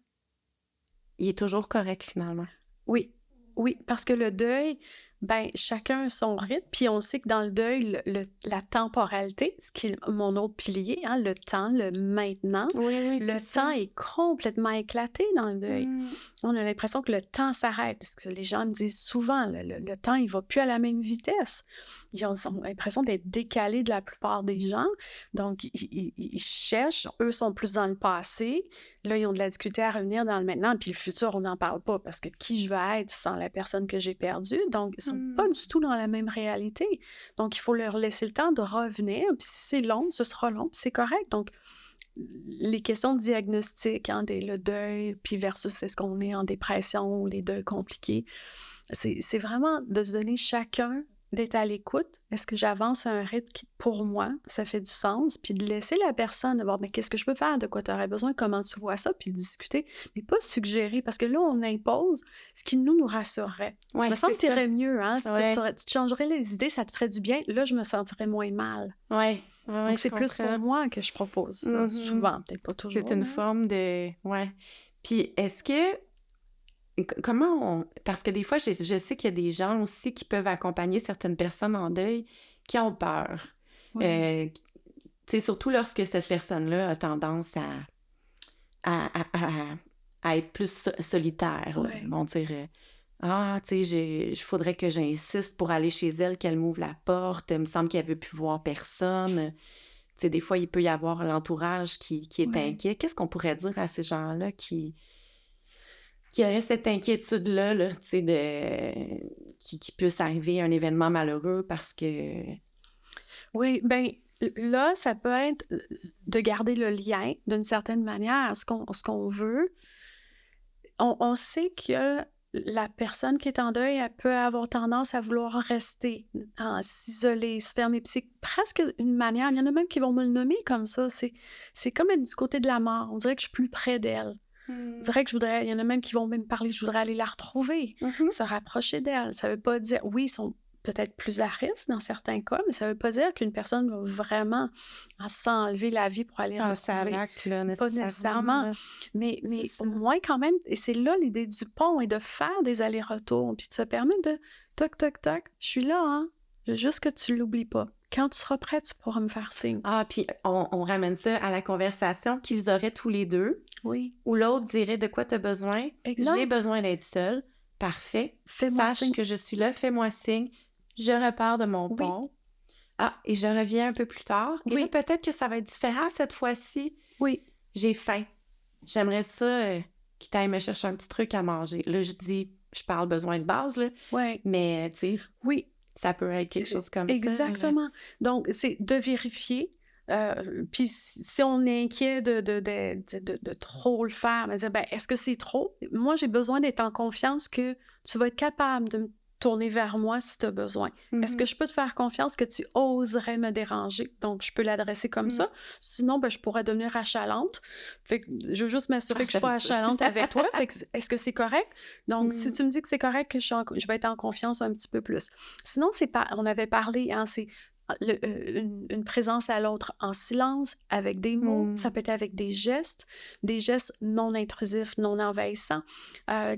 il est toujours correct, finalement. Oui. Oui, parce que le deuil, Ben, chacun a son rythme, puis on sait que dans le deuil, la temporalité, ce qui est mon autre pilier, hein, le temps, le maintenant, Oui, le c'est temps ça. est complètement éclaté dans le deuil. Mmh. On a l'impression que le temps s'arrête, parce que les gens me disent souvent, le temps, il va plus à la même vitesse. Ils ont l'impression d'être décalés de la plupart des gens, donc ils cherchent, eux sont plus dans le passé, là, ils ont de la difficulté à revenir dans le maintenant, puis le futur, on n'en parle pas, parce que qui je vais être sans la personne que j'ai perdue? Donc, ils sont pas du tout dans la même réalité. Donc, il faut leur laisser le temps de revenir, puis si c'est long, ce sera long, puis c'est correct. Donc, les questions de diagnostic, hein, le deuil, puis versus est-ce qu'on est en dépression ou les deuils compliqués, c'est vraiment de se donner chacun d'être à l'écoute. Est-ce que j'avance à un rythme qui, pour moi, ça fait du sens? Puis de laisser la personne voir, mais qu'est-ce que je peux faire? De quoi tu aurais besoin? Comment tu vois ça? Puis discuter, mais pas suggérer, parce que là, on impose ce qui nous rassurerait. Ouais, Me semble c'est que ça. t'irais mieux, hein? Si Ouais. tu te changerais les idées, ça te ferait du bien. Là, je me sentirais moins mal. Ouais, Donc, je c'est plus pour comprends. moi que je propose ça, souvent, peut-être pas C'est toujours, une mais... forme de... Ouais. Puis est-ce que... Comment on... Parce que des fois, je sais qu'il y a des gens aussi qui peuvent accompagner certaines personnes en deuil qui ont peur. Oui. Tu sais, surtout lorsque cette personne-là a tendance à, à, à- à être plus solitaire. Là. Ouais. Ils vont dire ah, tu sais, il faudrait que j'insiste pour aller chez elle, qu'elle m'ouvre la porte. Il me semble qu'elle veut plus voir personne. Tu sais, des fois, il peut y avoir l'entourage qui est Ouais. inquiet. Qu'est-ce qu'on pourrait dire à ces gens-là qui auraient cette inquiétude-là, là, tu sais, qui puisse arriver un événement malheureux parce que... Oui, bien, là, ça peut être de garder le lien d'une certaine manière, ce qu'on veut. On sait que la personne qui est en deuil, elle peut avoir tendance à vouloir rester, s'isoler, se fermer. Puis c'est presque une manière, il y en a même qui vont me le nommer comme ça, c'est comme être du côté de la mort. On dirait que je suis plus près d'elle. On dirait que il y en a même qui vont même parler, je voudrais aller la retrouver, se rapprocher d'elle. Ça veut pas dire, oui, ils sont peut-être plus à risque dans certains cas, mais ça veut pas dire qu'une personne va vraiment s'enlever la vie pour aller ça retrouver. racle, là, Pas nécessairement, mais au moins quand même, et c'est là l'idée du pont, et de faire des allers-retours, puis de se permettre de toc, toc, toc, je suis là, hein, juste que tu l'oublies pas. Quand tu seras prêt, tu pourras me faire signe. Ah, puis on ramène ça à la conversation qu'ils auraient tous les deux. Oui. Ou l'autre dirait de quoi tu as besoin. Exact. J'ai besoin d'être seule. Parfait. Fais-moi Sache signe. que je suis là. Fais-moi signe. Je repars de mon pont. Ah, et je reviens un peu plus tard. Et là, peut-être que ça va être différent cette fois-ci. Oui. J'ai faim. J'aimerais ça qu'il t'aille me chercher un petit truc à manger. Là, je dis, je parle besoin de base, là. Oui. Mais, tu sais, oui. Ça peut être quelque chose comme ça. Exactement. Donc, c'est de vérifier. Puis si on est inquiet de trop le faire, mais dire, ben, est-ce que c'est trop? Moi, j'ai besoin d'être en confiance que tu vas être capable de me tourner vers moi si tu as besoin. Est-ce que je peux te faire confiance que tu oserais me déranger? Donc, je peux l'adresser comme ça. Sinon, ben, je pourrais devenir achalante. Fait que je veux juste m'assurer que je ne suis pas achalante avec toi. Fait que, est-ce que c'est correct? Donc, si tu me dis que c'est correct, que je vais être en confiance un petit peu plus. Sinon, on avait parlé, hein, c'est une présence à l'autre en silence, avec des mots, ça peut être avec des gestes non intrusifs, non envahissants,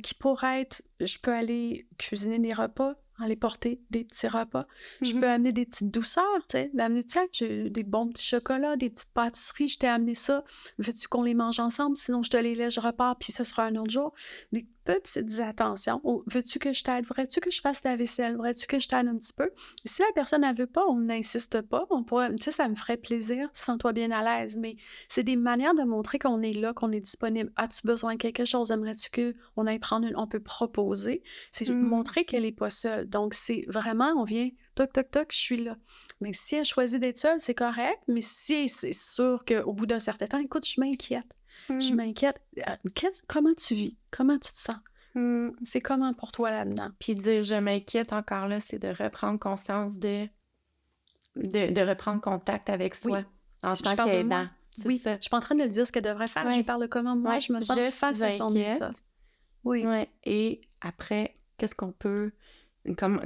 qui pourraient être, je peux aller cuisiner des repas, aller porter des petits repas, je peux amener des petites douceurs, tu sais, d'amener, tiens, j'ai des bons petits chocolats, des petites pâtisseries, je t'ai amené ça, veux-tu qu'on les mange ensemble, sinon je te les laisse, je repars, puis ce sera un autre jour. Des petites attentions. Oh, veux-tu que je t'aide? Voudrais-tu que je fasse ta vaisselle? Voudrais-tu que je t'aide un petit peu? Et si la personne ne veut pas, on n'insiste pas. On pourrait, tu sais, ça me ferait plaisir, sens-toi bien à l'aise. Mais c'est des manières de montrer qu'on est là, qu'on est disponible. As-tu besoin de quelque chose? Aimerais-tu qu'on aille prendre on peut proposer? C'est montrer qu'elle n'est pas seule. Donc, c'est vraiment, on vient, toc, toc, toc, je suis là. Mais si elle choisit d'être seule, c'est correct. Mais si c'est sûr qu'au bout d'un certain temps, écoute, je m'inquiète. Je m'inquiète. Comment tu vis? Comment tu te sens? C'est comment pour toi là-dedans? Puis dire je m'inquiète encore là, c'est de reprendre conscience de reprendre contact avec soi en tant qu'aidant. Oui, je suis pas en train de le dire ce qu'elle devrait faire. Je parle de comment moi je me sens face à son état. Oui. Et après, qu'est-ce qu'on peut... comment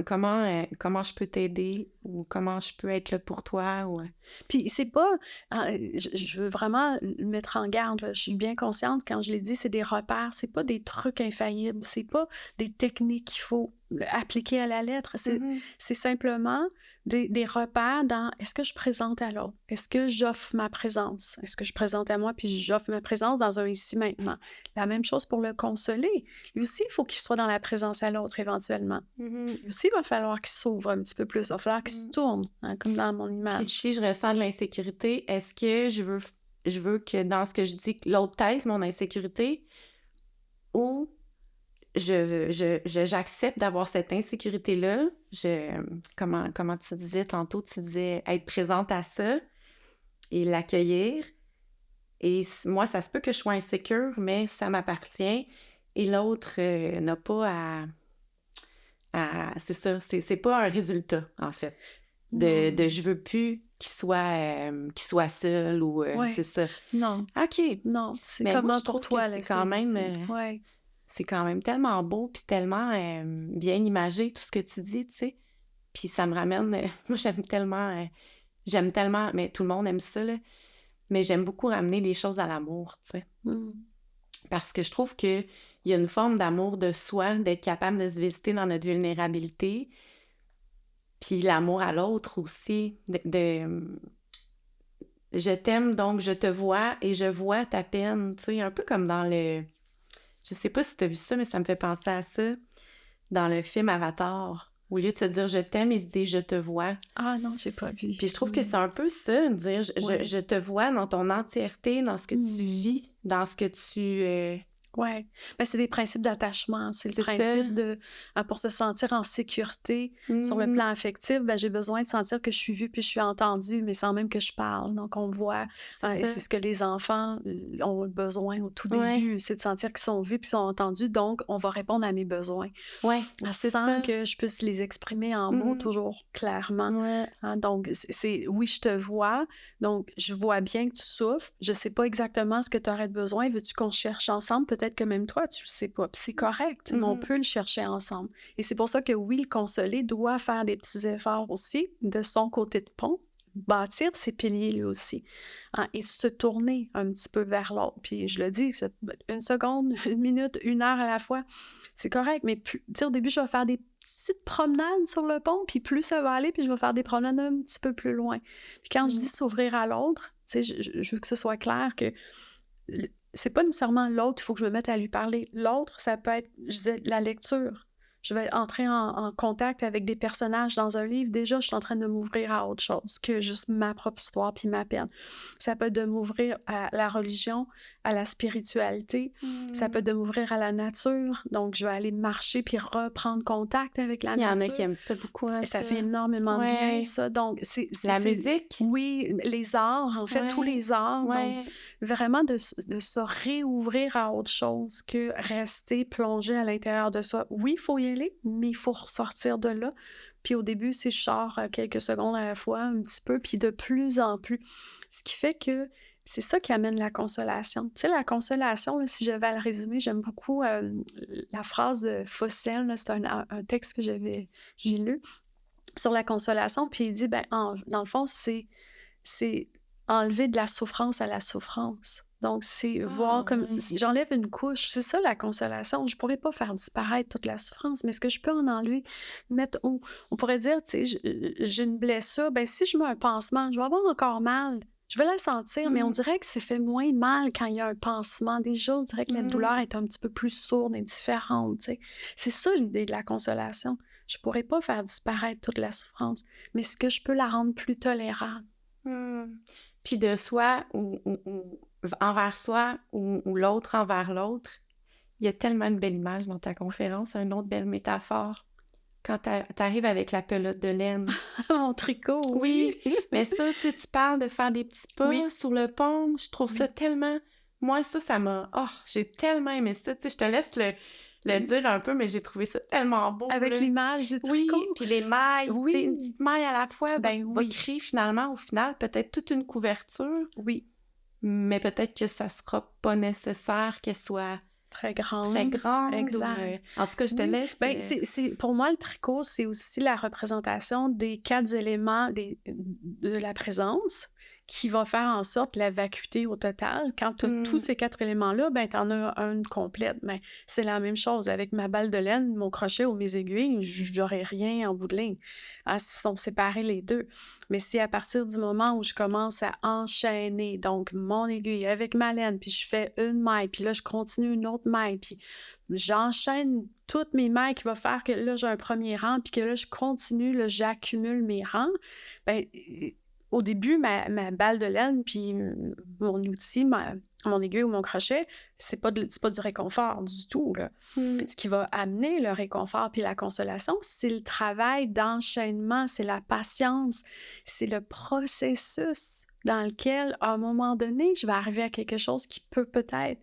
je peux t'aider ou comment je peux être là pour toi. Ou... Puis c'est pas... je veux vraiment le mettre en garde, là. Je suis bien consciente, quand je l'ai dit, c'est des repères, c'est pas des trucs infaillibles, c'est pas des techniques qu'il faut appliquer à la lettre. C'est simplement des repères dans est-ce que je présente à l'autre? Est-ce que j'offre ma présence? Est-ce que je présente à moi puis j'offre ma présence dans un ici maintenant? La même chose pour le consoler. Lui aussi, il faut qu'il soit dans la présence à l'autre éventuellement. Lui aussi, il va falloir qu'il s'ouvre un petit peu plus. Il va falloir qu'il se tourne, hein, comme dans mon image. Puis si je ressens de l'insécurité, est-ce que je veux que dans ce que je dis, l'autre taise mon insécurité ou j'accepte d'avoir cette insécurité-là? Comment tu disais tantôt? Tu disais être présente à ça et l'accueillir. Et moi, ça se peut que je sois insécure, mais ça m'appartient. Et l'autre n'a pas à... C'est ça, c'est pas un résultat, en fait. De je veux plus qu'il soit seul ou c'est ça. Non. OK. Non, c'est mais comment moi, je pour trouve toi, que c'est quand même... ouais. C'est quand même tellement beau puis tellement bien imagé, tout ce que tu dis, tu sais. Puis ça me ramène... moi, j'aime tellement... Mais tout le monde aime ça, là. Mais j'aime beaucoup ramener les choses à l'amour, tu sais. Parce que je trouve qu'il y a une forme d'amour de soi, d'être capable de se visiter dans notre vulnérabilité. Puis l'amour à l'autre aussi, je t'aime, donc je te vois et je vois ta peine, tu sais, un peu comme dans le... Je sais pas si tu as vu ça, mais ça me fait penser à ça. Dans le film Avatar, au lieu de se dire « je t'aime », il se dit « je te vois ». Ah non, j'ai pas vu. Puis je trouve que c'est un peu ça, de dire je te vois dans ton entièreté, dans ce que tu vis, dans ce que tu... Oui, ben, c'est des principes d'attachement. C'est le principe de, pour se sentir en sécurité sur le plan affectif, ben, j'ai besoin de sentir que je suis vue puis je suis entendue, mais sans même que je parle. Donc, on voit, et c'est ce que les enfants ont besoin au tout début, c'est de sentir qu'ils sont vus puis sont entendus. Donc, on va répondre à mes besoins. Oui, c'est sans ça. que je puisse les exprimer en mots toujours clairement. Hein, donc, c'est oui, je te vois. Donc, je vois bien que tu souffres. Je sais pas exactement ce que tu aurais besoin. Veux-tu qu'on cherche ensemble? Peut-être que même toi, tu le sais pas. Puis c'est correct, mais on peut le chercher ensemble. Et c'est pour ça que oui, le consoler doit faire des petits efforts aussi de son côté de pont, bâtir ses piliers lui aussi, hein, et se tourner un petit peu vers l'autre. Puis je le dis, une seconde, une minute, une heure à la fois, c'est correct, mais au début, je vais faire des petites promenades sur le pont, puis plus ça va aller, puis je vais faire des promenades un petit peu plus loin. Puis quand je dis s'ouvrir à l'autre, je veux que ce soit clair que c'est pas nécessairement l'autre, il faut que je me mette à lui parler. L'autre, ça peut être, je disais, la lecture. Je vais entrer en contact avec des personnages dans un livre. Déjà, je suis en train de m'ouvrir à autre chose que juste ma propre histoire puis ma peine. Ça peut être de m'ouvrir à la religion, à la spiritualité. Ça peut être de m'ouvrir à la nature. Donc, je vais aller marcher puis reprendre contact avec la nature. Il y en a qui aiment ça beaucoup. Hein, et ça fait énormément de bien, ça. Donc, la musique? Oui, les arts, en fait, tous les arts. Donc, vraiment de se réouvrir à autre chose que rester plongé à l'intérieur de soi. Oui, il faut y aller, mais il faut ressortir de là. Puis au début, je sors quelques secondes à la fois, un petit peu, puis de plus en plus. Ce qui fait que c'est ça qui amène la consolation. Tu sais, la consolation, là, si je vais le résumer, j'aime beaucoup la phrase de Fossel, là, c'est un texte que j'ai lu sur la consolation, puis il dit, dans le fond, c'est enlever de la souffrance à la souffrance. Donc, c'est voir comme... J'enlève une couche. C'est ça, la consolation. Je pourrais pas faire disparaître toute la souffrance, mais est-ce que je peux en enlever? On pourrait dire, tu sais, j'ai une blessure. Ben, si je mets un pansement, je vais avoir encore mal. Je vais la sentir, mais on dirait que ça fait moins mal quand il y a un pansement. Déjà, on dirait que la douleur est un petit peu plus sourde et différente, tu sais. C'est ça, l'idée de la consolation. Je pourrais pas faire disparaître toute la souffrance, mais est-ce que je peux la rendre plus tolérable? Puis de soi ou envers soi ou l'autre envers l'autre, il y a tellement de belles images dans ta conférence, une autre belle métaphore. Quand t'arrives avec la pelote de laine. Mon tricot, oui. Mais ça, si tu parles de faire des petits pas sur le pont, je trouve ça tellement... Moi, ça m'a... Oh, j'ai tellement aimé ça. Tu sais, je te laisse le dire un peu, mais j'ai trouvé ça tellement beau. Avec l'image du tricot. Oui, puis les mailles, tu sais, une petite maille à la fois va créer finalement, au final, peut-être toute une couverture. Oui. Mais peut-être que ça sera pas nécessaire qu'elle soit très très grande. grande. Exact. En tout cas, je te Oui. laisse. Ben, pour moi, le tricot, c'est aussi la représentation des 4 éléments de la présence qui va faire en sorte la vacuité au total. Quand tu as tous ces 4 éléments-là, ben, tu en as une complète. Ben, c'est la même chose avec ma balle de laine, mon crochet ou mes aiguilles, j'aurais rien en bout de ligne. Ils sont séparés les deux. Mais c'est à partir du moment où je commence à enchaîner, donc mon aiguille avec ma laine, puis je fais une maille, puis là, je continue une autre maille, puis j'enchaîne toutes mes mailles qui va faire que là, j'ai un premier rang, puis que là, je continue, là, j'accumule mes rangs. Ben, au début, ma balle de laine, puis mon outil, mon aiguille ou mon crochet, c'est pas du réconfort du tout, là. Ce qui va amener le réconfort puis la consolation, c'est le travail d'enchaînement, c'est la patience, c'est le processus dans lequel, à un moment donné, je vais arriver à quelque chose qui peut peut-être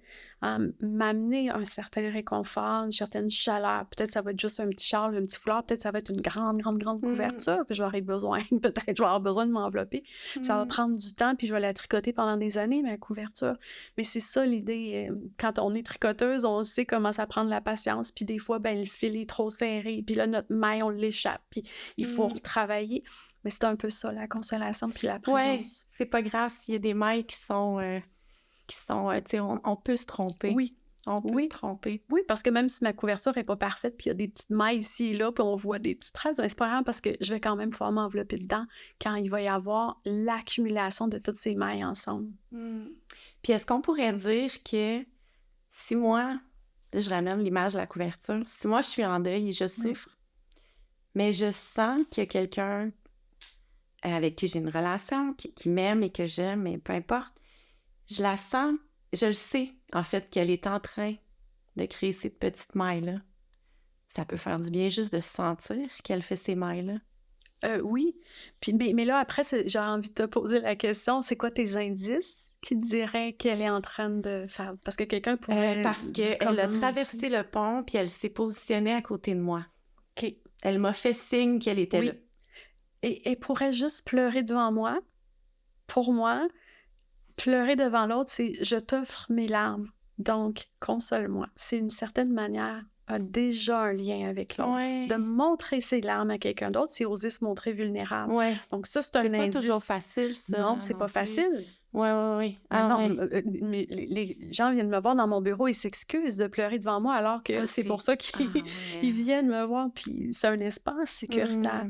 m'amener un certain réconfort, une certaine chaleur. Peut-être ça va être juste un petit châle, un petit foulard, peut-être ça va être une grande couverture, puis j'aurai besoin, peut-être je vais avoir besoin de m'envelopper. Ça va prendre du temps, puis je vais la tricoter pendant des années, ma couverture. Mais c'est ça l'idée. Quand on est tricoteuse, on sait comment ça prend de la patience, puis des fois, ben, le fil est trop serré, puis là, notre maille, on l'échappe, puis il faut retravailler. Mais c'est un peu ça, la consolation puis la présence. Ouais, c'est pas grave s'il y a des mailles qui sont tu sais, on peut se tromper. Oui. On peut se tromper. Oui, parce que même si ma couverture n'est pas parfaite, puis il y a des petites mailles ici et là, puis on voit des petites traces, ben, c'est pas grave parce que je vais quand même pouvoir m'envelopper dedans quand il va y avoir l'accumulation de toutes ces mailles ensemble. Puis est-ce qu'on pourrait dire que si moi, je ramène l'image de la couverture, si moi je suis en deuil et je souffre, mais je sens qu'il y a quelqu'un avec qui j'ai une relation, qui m'aime et que j'aime, et peu importe, je la sens, je le sais, en fait, qu'elle est en train de créer ces petites mailles-là. Ça peut faire du bien juste de se sentir qu'elle fait ces mailles-là. Oui. Puis, mais là, après, j'ai envie de te poser la question, c'est quoi tes indices qui te diraient qu'elle est en train de faire? Parce que quelqu'un pourrait... Parce qu'elle a traversé le pont, puis elle s'est positionnée à côté de moi. OK. Elle m'a fait signe qu'elle était là. Et elle pourrait juste pleurer devant moi. Pour moi, pleurer devant l'autre, c'est « je t'offre mes larmes, donc console-moi ». C'est une certaine manière a déjà un lien avec l'autre. Ouais. De montrer ses larmes à quelqu'un d'autre, c'est oser se montrer vulnérable. Ouais. Donc ça, c'est un indice. C'est pas toujours facile, ça. Non, c'est pas facile. Oui. Mais les gens viennent me voir dans mon bureau et s'excusent de pleurer devant moi alors que c'est pour ça qu'ils viennent me voir. Puis c'est un espace sécuritaire.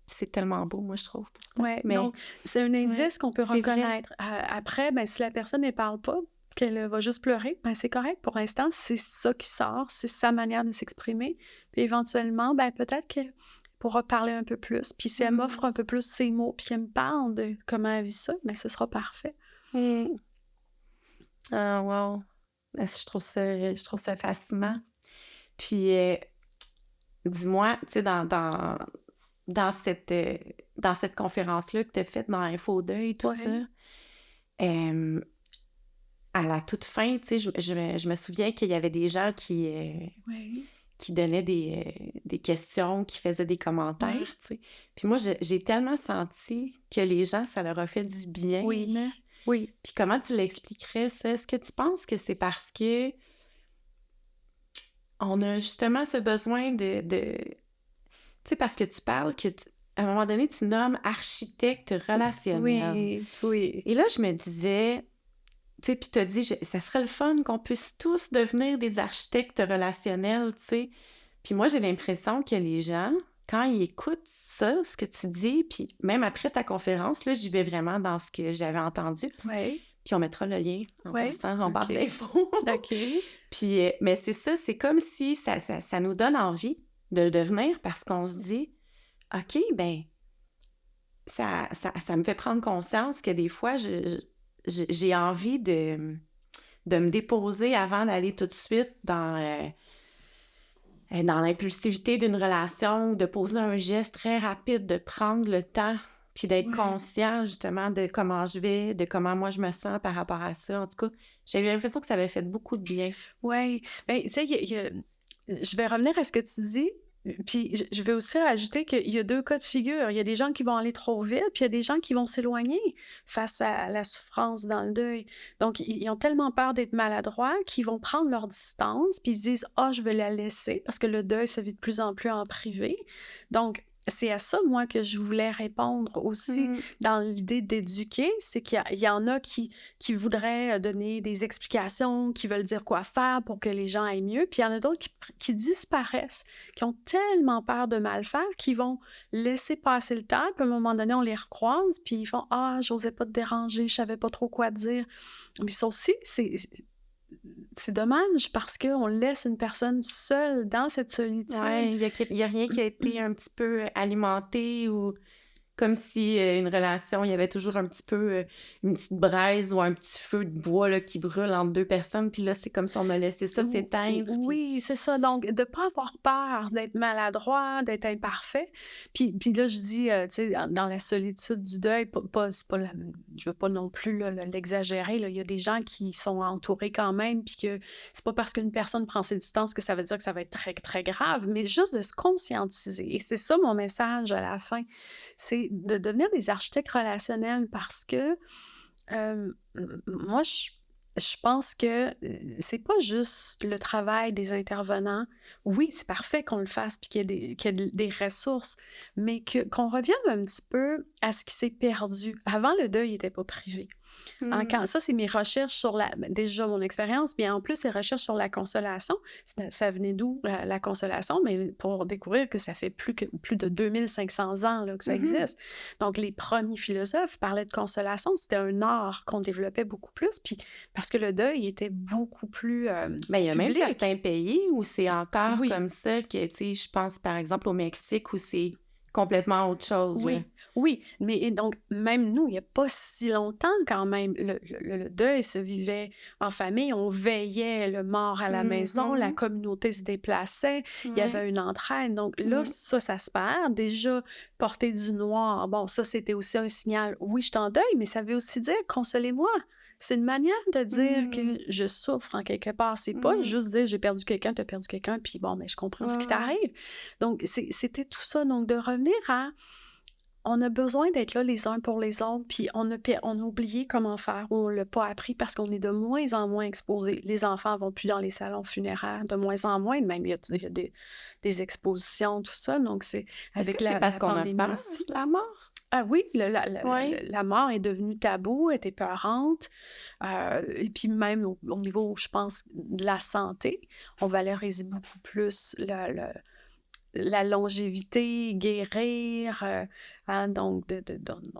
C'est tellement beau, moi, je trouve. Oui, donc c'est un indice qu'on peut reconnaître. Après, ben, si la personne ne parle pas, qu'elle va juste pleurer, ben, c'est correct. Pour l'instant, c'est ça qui sort, c'est sa manière de s'exprimer. Puis éventuellement, ben, peut-être qu'elle pourra parler un peu plus. Puis si elle m'offre un peu plus ses mots, puis elle me parle de comment elle vit ça, ben, ce sera parfait. Ah, wow! Je trouve ça fascinant. Puis, dis-moi, tu sais, dans cette conférence-là que tu as faite dans Info Deuil et tout ça, à la toute fin, tu sais, je me souviens qu'il y avait des gens qui donnaient des questions, qui faisaient des commentaires, tu sais. Puis moi, j'ai tellement senti que les gens, ça leur a fait du bien. Oui. Puis comment tu l'expliquerais, ça? Est-ce que tu penses que c'est parce que on a justement ce besoin de... Tu sais, parce que tu parles que... à un moment donné, tu nommes architecte relationnel. Oui. Et là, je me disais... Tu sais, puis tu as dit, ça serait le fun qu'on puisse tous devenir des architectes relationnels, tu sais. Puis moi, j'ai l'impression que les gens, quand ils écoutent ça, ce que tu dis, puis même après ta conférence, là, j'y vais vraiment dans ce que j'avais entendu. Oui. Puis on mettra le lien en passant, on barre d'infos. OK. Puis, mais c'est ça, c'est comme si ça nous donne envie de le devenir parce qu'on se dit, OK, ben ça me fait prendre conscience que des fois, j'ai envie de me déposer avant d'aller tout de suite dans l'impulsivité d'une relation, de poser un geste très rapide, de prendre le temps, puis d'être conscient justement de comment je vais, de comment moi je me sens par rapport à ça. En tout cas, j'ai eu l'impression que ça avait fait beaucoup de bien. Oui. Bien, tu sais, je vais revenir à ce que tu dis. Puis je vais aussi rajouter qu'il y a 2 cas de figure. Il y a des gens qui vont aller trop vite, puis il y a des gens qui vont s'éloigner face à la souffrance dans le deuil. Donc ils ont tellement peur d'être maladroits qu'ils vont prendre leur distance, puis ils se disent: «Ah, je vais la laisser», parce que le deuil se vit de plus en plus en privé. Donc c'est à ça, moi, que je voulais répondre aussi Mmh. dans l'idée d'éduquer, c'est qu'il y en a qui voudraient, donner des explications, qui veulent dire quoi faire pour que les gens aillent mieux, puis il y en a d'autres qui disparaissent, qui ont tellement peur de mal faire qu'ils vont laisser passer le temps, puis à un moment donné, on les recroise, puis ils font: «Ah, j'osais pas te déranger, je savais pas trop quoi dire». Mais ça aussi, c'est dommage parce qu'on laisse une personne seule dans cette solitude. Ouais, il y a rien qui a été un petit peu alimenté ou comme si, une relation, il y avait toujours un petit peu, une petite braise ou un petit feu de bois, là, qui brûle entre 2 personnes, puis là, c'est comme si on a laissé ça s'éteindre, puis Oui, c'est ça. Donc, de pas avoir peur d'être maladroit, d'être imparfait. Puis là, je dis, tu sais, dans la solitude du deuil, c'est pas je veux pas non plus là, l'exagérer. Là. Il y a des gens qui sont entourés quand même, puis que c'est pas parce qu'une personne prend ses distances que ça veut dire que ça va être très, très grave, mais juste de se conscientiser. Et c'est ça mon message à la fin, c'est de devenir des architectes relationnels parce que moi, je pense que c'est pas juste le travail des intervenants. Oui, c'est parfait qu'on le fasse puis qu'il y ait des ressources, mais qu'on revienne un petit peu à ce qui s'est perdu. Avant, le deuil n'était pas privé. mmh. Ça, c'est mes recherches sur déjà mon expérience, mais en plus, les recherches sur la consolation. Ça venait d'où, la consolation? Mais pour découvrir que ça fait plus de 2500 ans là, que ça Mmh mh. existe. Donc, les premiers philosophes parlaient de consolation. C'était un art qu'on développait beaucoup plus, puis parce que le deuil était beaucoup plus Ben, il y a même public. certains pays où c'est encore Oui. comme ça que, tu sais, je pense, par exemple, au Mexique où c'est complètement autre chose, là. Oui, oui, mais et donc même nous, il n'y a pas si longtemps quand même, le deuil se vivait en famille, on veillait le mort à la Mmh maison, la mh. communauté se déplaçait, il y Ouais. avait une entraide. Donc là, Mmh. ça se perd. Déjà, porter du noir, bon, ça, c'était aussi un signal, oui, je suis en deuil, mais ça veut aussi dire consolez-moi. C'est une manière de dire Mmh. que je souffre en quelque part. C'est pas Mmh. juste dire j'ai perdu quelqu'un, t'as perdu quelqu'un, puis bon, mais je comprends Ouais, ce qui ouais, ouais. t'arrive. Donc, c'était tout ça. Donc, de revenir à on a besoin d'être là les uns pour les autres, puis on a oublié comment faire ou on l'a pas appris parce qu'on est de moins en moins exposés. Les enfants vont plus dans les salons funéraires, de moins en moins, même il y a des expositions, tout ça, donc c'est Est-ce avec que c'est parce la qu'on a pandémie peur aussi. de la mort? Ah oui, Ouais. la mort est devenue tabou, est épeurante, et puis même au niveau, je pense, de la santé, on valorise beaucoup plus la longévité, guérir, hein, donc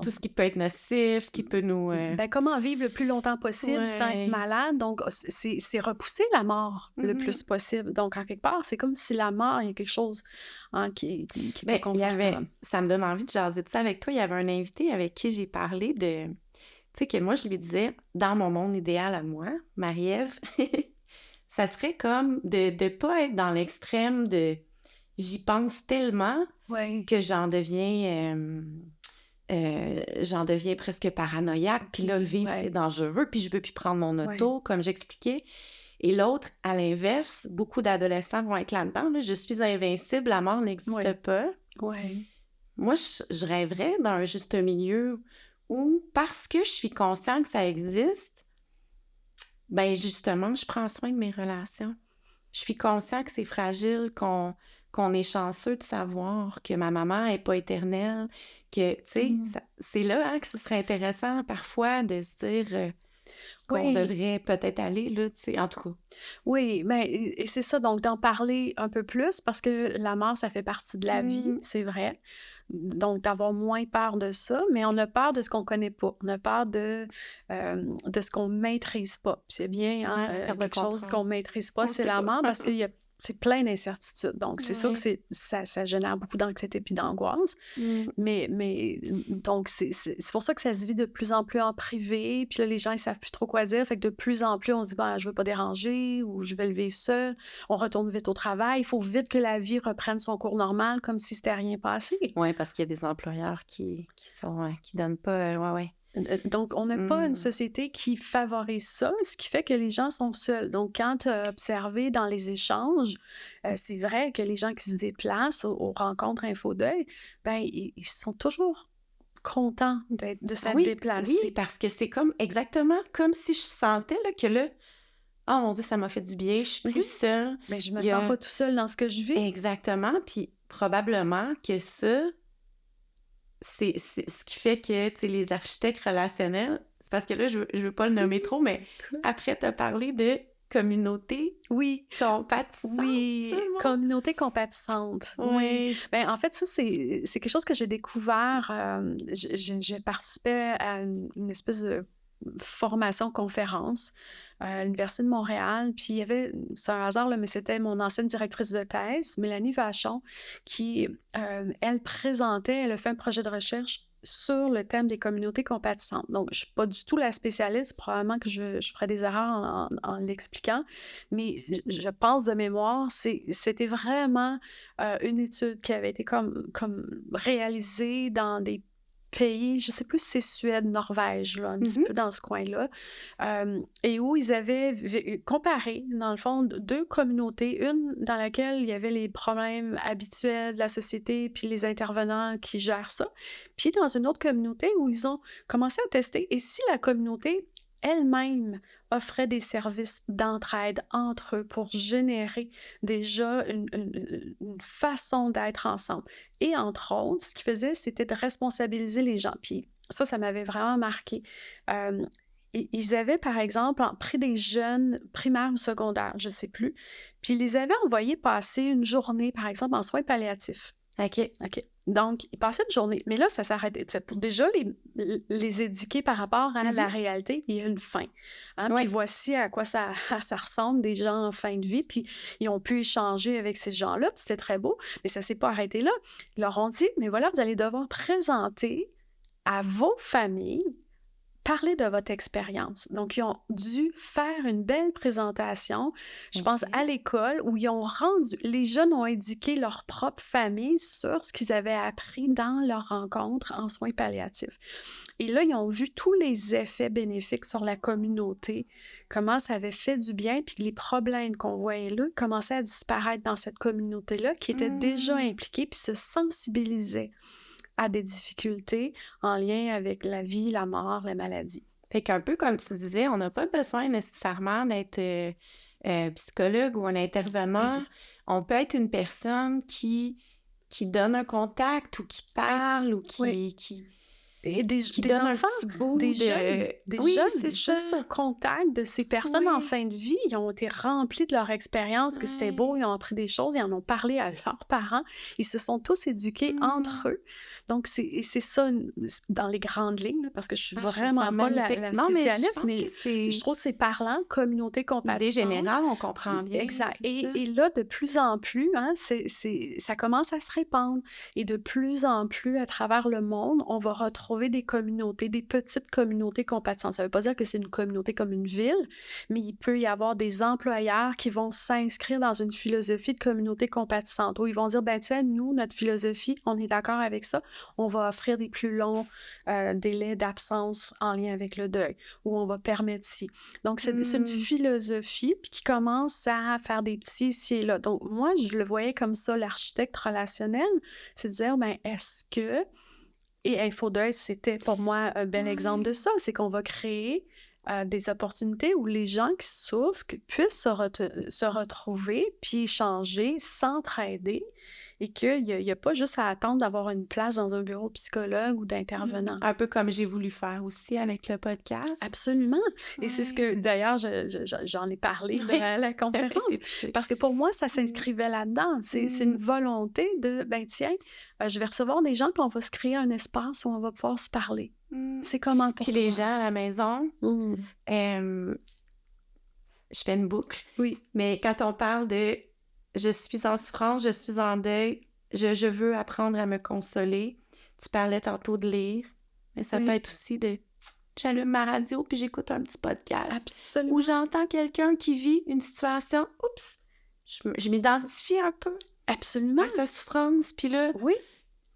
Tout ce qui peut être nocif, qui peut nous, ben, comment vivre le plus longtemps possible sans être ouais. malade? Donc, c'est repousser la mort le Mmh. plus possible. Donc, en quelque part, c'est comme si la mort, il y a quelque chose, hein, qui est pas Ben, il y avait confortable. ça me donne envie de jaser de ça avec toi. Il y avait un invité avec qui j'ai parlé de tu sais, que moi, je lui disais: «Dans mon monde idéal à moi, Marie-Ève, ça serait comme de pas être dans l'extrême de j'y pense tellement Oui, que j'en deviens presque paranoïaque, puis là, le vivre, c'est ouais, dangereux, puis je veux plus prendre mon ouais. auto», comme j'expliquais. Et l'autre, à l'inverse, beaucoup d'adolescents vont être là-dedans, là: «Je suis invincible, la mort n'existe Oui, pas». oui. Moi, je rêverais d'un juste milieu où, parce que je suis conscient que ça existe, ben justement, je prends soin de mes relations. Je suis conscient que c'est fragile, qu'on est chanceux de savoir que ma maman est pas éternelle, que, tu sais, Mmh. c'est là, hein, que ce serait intéressant parfois de se dire, qu'on Oui. devrait peut-être aller là, tu sais, en tout cas. Oui, ben et c'est ça, donc d'en parler un peu plus parce que la mort, ça fait partie de la vie, Mmh. c'est vrai. Donc d'avoir moins peur de ça, mais on a peur de ce qu'on connaît pas. On a peur de ce qu'on maîtrise pas. Puis c'est bien, hein, Ouais, perte de quelque chose contrôle. qu'on maîtrise pas, On c'est sait la pas. mort parce c'est plein d'incertitudes. Donc c'est sûr que Ouais. ça génère beaucoup d'anxiété puis d'angoisse. Mmh. Donc c'est pour ça que ça se vit de plus en plus en privé, puis là, les gens, ils savent plus trop quoi dire, fait que de plus en plus, on se dit: «Ben, je veux pas déranger» ou «Je vais le vivre seul». On retourne vite au travail. Il faut vite que la vie reprenne son cours normal comme si c'était rien passé. Ouais, parce qu'il y a des employeurs qui sont, qui donnent pas, ouais, ouais. Donc, on n'a pas une Mmh. société qui favorise ça, ce qui fait que les gens sont seuls. Donc, quand tu as observé dans les échanges, c'est vrai que les gens qui se déplacent aux rencontres Infodeuil, ben, ils sont toujours contents de s'être Oui, oui, déplacés. parce que c'est comme exactement comme si je sentais là, que là, oh mon Dieu, ça m'a fait du bien, je suis plus Oui, seule. mais je me Il y sens a pas tout seul dans ce que je vis. exactement, puis probablement que ça, c'est ce qui fait que, tu sais, les architectes relationnels, c'est parce que là, je veux pas le nommer trop, mais après, tu as parlé de communauté Oui, compatissante, c'est ça oui, le mot? communauté compatissante, oui. Oui. Ben, en fait, ça, c'est quelque chose que j'ai découvert. Je participais à une espèce de formation-conférence à l'Université de Montréal. Puis il y avait, c'est un hasard, là, mais c'était mon ancienne directrice de thèse, Mélanie Vachon, qui, elle présentait, elle a fait un projet de recherche sur le thème des communautés compatissantes. Donc, je ne suis pas du tout la spécialiste, probablement que je ferai des erreurs en l'expliquant, mais je pense de mémoire, c'était vraiment une étude qui avait été comme réalisée dans des pays, je ne sais plus si c'est Suède, Norvège, là, un petit peu dans ce coin-là, et où ils avaient comparé, dans le fond, deux communautés, une dans laquelle il y avait les problèmes habituels de la société, puis les intervenants qui gèrent ça, puis dans une autre communauté où ils ont commencé à tester, et si la communauté elle-même offrait des services d'entraide entre eux pour générer déjà une façon d'être ensemble. Et entre autres, ce qu'ils faisaient, c'était de responsabiliser les gens. Puis ça m'avait vraiment marqué. Ils avaient, par exemple, pris des jeunes primaires ou secondaires, je ne sais plus, puis ils les avaient envoyés passer une journée, par exemple, en soins palliatifs. OK. Donc, ils passaient une journée. Mais là, ça s'arrêtait. Pour déjà les éduquer par rapport à la réalité, il y a une fin. Hein? Ouais. Puis voici à quoi ça ressemble, des gens en fin de vie. Puis ils ont pu échanger avec ces gens-là. Puis c'était très beau. Mais ça ne s'est pas arrêté là. Ils leur ont dit, mais voilà, vous allez devoir présenter à vos familles, parler de votre expérience. Donc, ils ont dû faire une belle présentation, je pense, à l'école, où ils ont rendu, les jeunes ont éduqué leur propre famille sur ce qu'ils avaient appris dans leur rencontre en soins palliatifs. Et là, ils ont vu tous les effets bénéfiques sur la communauté, comment ça avait fait du bien, puis les problèmes qu'on voyait là commençaient à disparaître dans cette communauté-là qui était déjà impliquée, puis se sensibilisait à des difficultés en lien avec la vie, la mort, la maladie. Fait qu'un peu comme tu disais, on n'a pas besoin nécessairement d'être psychologue ou un intervenant. On peut être une personne qui donne un contact ou qui parle ou qui Et des donne un enfants, petit bout des de... jeunes, Oui, jeunes, c'est juste ça. au contact de ces personnes en Oui. fin de vie, ils ont été remplis de leur expérience, que c'était beau, ils ont appris des choses, ils en ont parlé à leurs parents, ils se sont tous éduqués entre eux. Donc, c'est ça dans les grandes lignes, là, parce que je suis vraiment pas la Non, mais je spécialiste, pense mais que c'est je trouve que c'est parlant, communauté l'idée compatissante. générale, on comprend bien. Exact. c'est ça. Et là, de plus en plus, hein, ça commence à se répandre. Et de plus en plus, à travers le monde, on va retrouver des communautés, des petites communautés compatissantes. Ça ne veut pas dire que c'est une communauté comme une ville, mais il peut y avoir des employeurs qui vont s'inscrire dans une philosophie de communauté compatissante, où ils vont dire, ben tiens, nous, notre philosophie, on est d'accord avec ça, on va offrir des plus longs délais d'absence en lien avec le deuil, ou on va permettre ci. Donc, c'est une philosophie qui commence à faire des petits ici et là. Donc, moi, je le voyais comme ça, l'architecte relationnel, c'est de dire, ben est-ce que... Et Infodeuil, c'était pour moi un bel exemple de ça, c'est qu'on va créer des opportunités où les gens qui souffrent puissent se retrouver, puis échanger, s'entraider, et qu'il n'y a pas juste à attendre d'avoir une place dans un bureau de psychologue ou d'intervenant. Un peu comme j'ai voulu faire aussi avec le podcast. Absolument. Et c'est ce que, d'ailleurs, j'en ai parlé à la conférence. Parce que pour moi, ça s'inscrivait là-dedans. C'est une volonté de, ben tiens, je vais recevoir des gens, puis on va se créer un espace où on va pouvoir se parler. C'est comment pour Puis toi? les gens à la maison, je fais une boucle. Oui. Mais quand on parle de « je suis en souffrance, je suis en deuil, je veux apprendre à me consoler », tu parlais tantôt de lire, mais ça peut être aussi de « j'allume ma radio puis j'écoute un petit podcast ». Absolument. Ou j'entends quelqu'un qui vit une situation, oups, je m'identifie un peu Absolument. à sa souffrance, puis là, oui.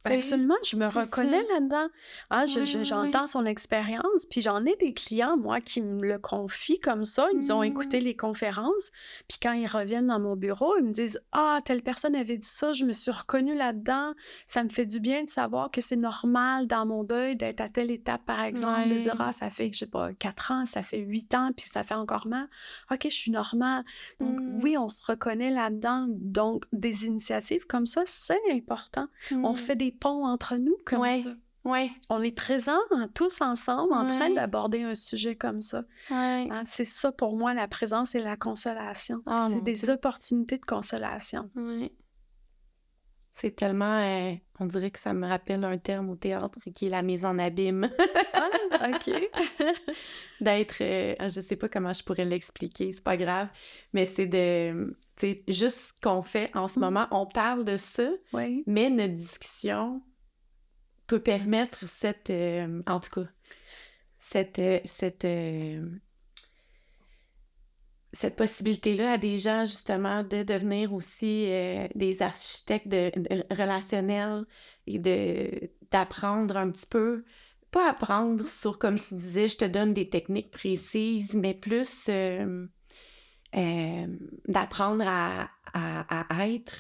Absolument, je me C'est reconnais ça. là-dedans. Ah, Ouais, ouais, j'entends ouais. son expérience, puis j'en ai des clients, moi, qui me le confient comme ça. Ils ont écouté Mmh. les conférences, puis quand ils reviennent dans mon bureau, ils me disent: «Ah, telle personne avait dit ça, je me suis reconnue là-dedans. Ça me fait du bien de savoir que c'est normal dans mon deuil d'être à telle étape, par exemple, de dire: Ouais. "Ah, ça fait, je sais pas, 4 ans, ça fait 8 ans, puis ça fait encore mal. OK, je suis normale." Donc Mmh. oui, on se reconnaît là-dedans. Donc des initiatives comme ça, c'est important. On Mmh. fait des ponts entre nous comme Ouais. ça. Ouais. On est présents tous ensemble en train Ouais. d'aborder un sujet comme ça. Ouais. Hein, c'est ça pour moi la présence et la consolation. Oh C'est mon des Dieu. opportunités de consolation. Ouais. C'est tellement, on dirait que ça me rappelle un terme au théâtre qui est la mise en abîme. Ah, OK. D'être, je sais pas comment je pourrais l'expliquer, c'est pas grave, mais c'est de, tu sais, juste ce qu'on fait en ce Mmh. moment, on parle de ça, Oui. mais notre discussion peut permettre cette, en tout cas, cette, cette possibilité-là à des gens, justement, de devenir aussi des architectes relationnels et d'apprendre un petit peu, pas apprendre sur, comme tu disais, je te donne des techniques précises, mais plus d'apprendre à être.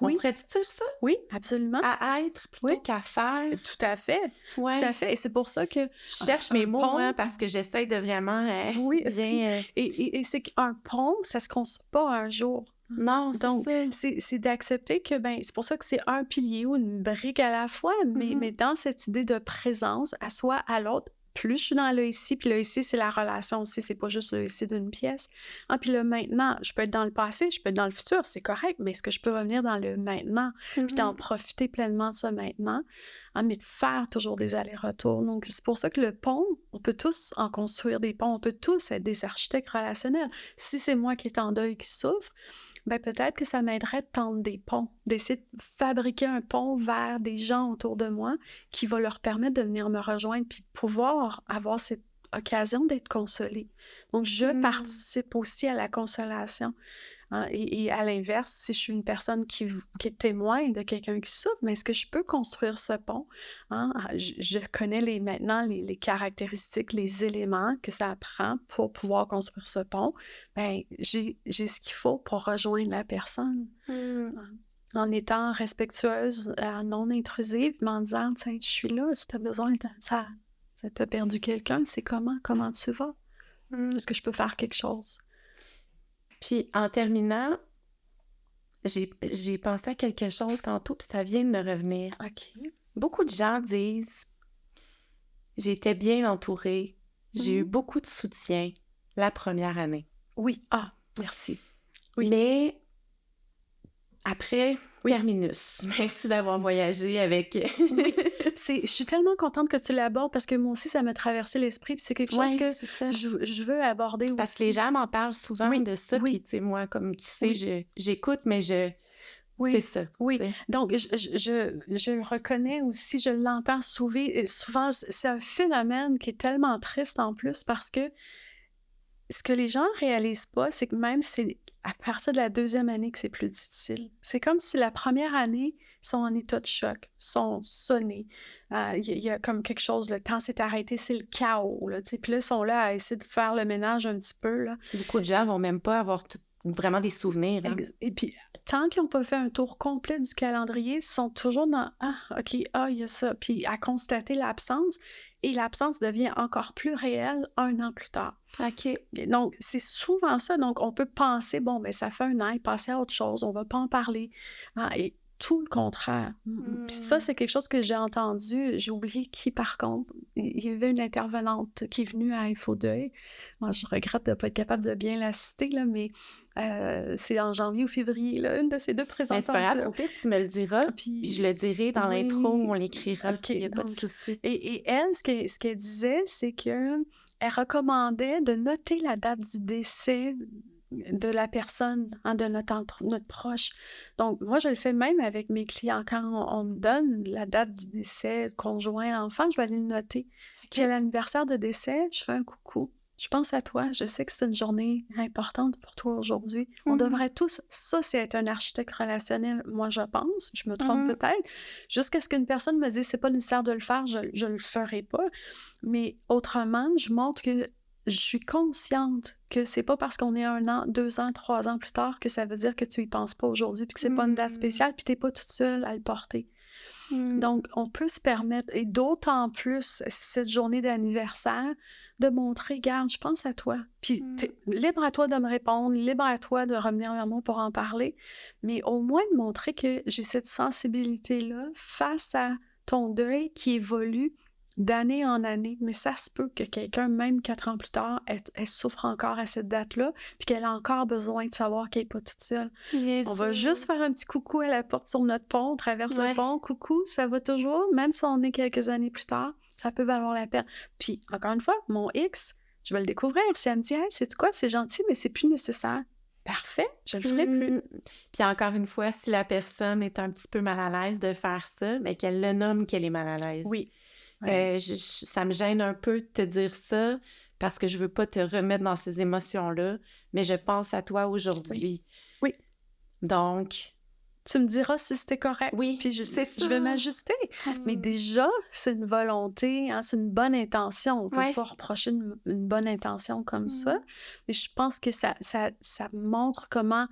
On Oui. pourrait-tu dire ça? Oui, absolument. À être Oui. plutôt qu'à faire. Tout à fait. Tout à Ouais. fait. Et c'est pour ça que Je cherche un mes mots, pont. hein, parce que j'essaie de vraiment Oui, excuse. bien... Et c'est qu'un pont, ça se construit pas un jour. Non, c'est Donc, ça. c'est d'accepter que, ben, c'est pour ça que c'est un pilier ou une brique à la fois, mais, Mhm. mais dans cette idée de présence à soi, à l'autre, plus je suis dans le ici, puis le ici, c'est la relation aussi, c'est pas juste le ici d'une pièce. Ah, puis le maintenant, je peux être dans le passé, je peux être dans le futur, c'est correct, mais est-ce que je peux revenir dans le maintenant, puis d'en Mhm. profiter pleinement de ça maintenant, ah, mais de faire toujours des allers-retours. Donc, c'est pour ça que le pont, on peut tous en construire des ponts, on peut tous être des architectes relationnels. Si c'est moi qui est en deuil, qui souffre, ben peut-être que ça m'aiderait de tendre des ponts, d'essayer de fabriquer un pont vers des gens autour de moi qui va leur permettre de venir me rejoindre puis pouvoir avoir cette occasion d'être consolée. Donc, je Mhm. participe aussi à la consolation. Hein, et à l'inverse, si je suis une personne qui est témoin de quelqu'un qui souffre, mais est-ce que je peux construire ce pont? Hein? Je connais maintenant les caractéristiques, les éléments que ça prend pour pouvoir construire ce pont. Ben, j'ai ce qu'il faut pour rejoindre la personne. Mhm. Hein, en étant respectueuse, non intrusive, mais en disant, tiens, je suis là, si tu as besoin de ça, tu as perdu quelqu'un, c'est comment tu vas? Mhm. Est-ce que je peux faire quelque chose? Puis en terminant, j'ai pensé à quelque chose tantôt, puis ça vient de me revenir. OK. Beaucoup de gens disent j'étais bien entourée, j'ai eu beaucoup de soutien la première année. Oui. Ah, merci. Oui. Mais après, Oui. terminus. Merci d'avoir voyagé avec. Je suis tellement contente que tu l'abordes parce que moi aussi, ça m'a traversé l'esprit. Puis c'est quelque chose Ouais, que c'est ça. je veux aborder Parce que aussi. les gens m'en parlent souvent Oui, de ça, oui. puis tu sais, moi, comme tu sais, Oui. j'écoute, mais c'est Oui, ça, oui. tu sais. Donc, je reconnais aussi, je l'entends souvent, c'est un phénomène qui est tellement triste en plus parce que ce que les gens réalisent pas, c'est que même c'est à partir de la 2e année que c'est plus difficile. C'est comme si la première année, ils sont en état de choc, sont sonnés. Il y a comme quelque chose, le temps s'est arrêté, c'est le chaos, là, tu sais. Puis là, ils sont là à essayer de faire le ménage un petit peu, là. Beaucoup de gens vont même pas avoir vraiment des souvenirs. Hein. Et puis, tant qu'ils n'ont pas fait un tour complet du calendrier, ils sont toujours dans « Ah, OK, ah, il y a ça », puis à constater l'absence, et l'absence devient encore plus réelle 1 an plus tard. OK. Et donc, c'est souvent ça. Donc, on peut penser « Bon, ben ça fait 1 an, il passait à autre chose, on va pas en parler. » Et tout le contraire. Puis ça, c'est quelque chose que j'ai entendu. J'ai oublié qui, par contre. Il y avait une intervenante qui est venue à Infodeuil. Moi, je regrette de ne pas être capable de bien la citer, là, mais c'est en janvier ou février, là, une de ces 2 Mais c'est pas présentations. grave, au pire, tu me le diras, puis je le dirai dans l'intro, Oui. on l'écrira, OK, il n'y a pas de donc, souci. et elle, ce qu'elle disait, c'est qu'elle recommandait de noter la date du décès de la personne, hein, de notre proche. Donc, moi, je le fais même avec mes clients. Quand on me donne la date du décès, conjoint, enfant, je vais aller le noter. Puis à l'anniversaire de décès, je fais un coucou. Je pense à toi. Je sais que c'est une journée importante pour toi aujourd'hui. On Mhm. devrait tous... Ça, c'est être un architecte relationnel, moi, je pense. Je me trompe Mhm. peut-être. Jusqu'à ce qu'une personne me dise, c'est pas nécessaire de le faire, je le ferai pas. Mais autrement, je montre que je suis consciente que c'est pas parce qu'on est 1 an, 2 ans, 3 ans plus tard que ça veut dire que tu y penses pas aujourd'hui, puis que c'est pas une date spéciale, puis t'es pas toute seule à le porter. Donc, on peut se permettre, et d'autant plus cette journée d'anniversaire, de montrer, regarde, je pense à toi. Puis, libre à toi de me répondre, libre à toi de revenir vers moi pour en parler, mais au moins de montrer que j'ai cette sensibilité-là face à ton deuil qui évolue d'année en année. Mais ça se peut que quelqu'un, même 4 ans plus tard, elle souffre encore à cette date-là, puis qu'elle a encore besoin de savoir qu'elle n'est pas toute seule. Bien On sûr. va juste faire un petit coucou à la porte sur notre pont, on traverse le pont, coucou, ça va toujours, même si on est quelques années plus tard, ça peut valoir la peine. Puis, encore une fois, mon X, je vais le découvrir. Si elle me dit, hey, c'est quoi, c'est gentil, mais c'est plus nécessaire. Parfait, je le ferai plus. Puis encore une fois, si la personne est un petit peu mal à l'aise de faire ça, mais qu'elle le nomme qu'elle est mal à l'aise. Oui. Ça me gêne un peu de te dire ça parce que je veux pas te remettre dans ces émotions-là, mais je pense à toi aujourd'hui. Oui. Donc... Tu me diras si c'était correct. Oui, puis je ça. vais m'ajuster. Mais déjà, c'est une volonté, hein, c'est une bonne intention. On ne peut pas reprocher une bonne intention comme ça. Mais je pense que ça montre comment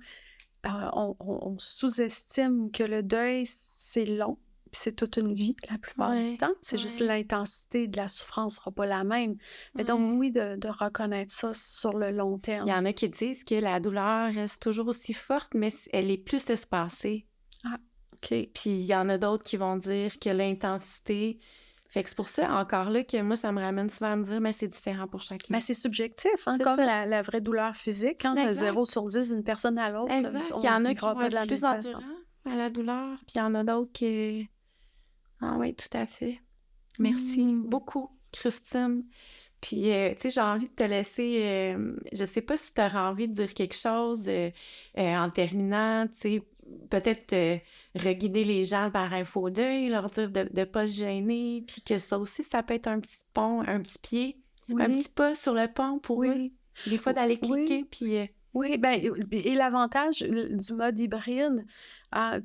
on sous-estime que le deuil, c'est long. Puis c'est toute une vie, la plupart du temps. C'est juste l'intensité de la souffrance sera pas la même. Mais donc, oui, de reconnaître ça sur le long terme. Il y en a qui disent que la douleur reste toujours aussi forte, mais elle est plus espacée. Ah, OK. Puis il y en a d'autres qui vont dire que l'intensité... Fait que c'est pour ça, encore là, que moi, ça me ramène souvent à me dire, mais c'est différent pour chacun. Mais c'est subjectif, hein, comme la vraie douleur physique. Hein, 0 sur 10 d'une personne à l'autre. Exact. Il y en a qui vont être plus endurants à la douleur, puis il y en a d'autres qui... Ah oui, tout à fait. Merci beaucoup, Christine. Puis, tu sais, j'ai envie de te laisser... je sais pas si tu auras envie de dire quelque chose en terminant, tu sais, peut-être reguider les gens par InfoDeuil, leur dire de ne pas se gêner, puis que ça aussi, ça peut être un petit pont, un petit pied, un petit pas sur le pont pour eux. Des fois, d'aller cliquer, puis... Oui, bien, et l'avantage du mode hybride,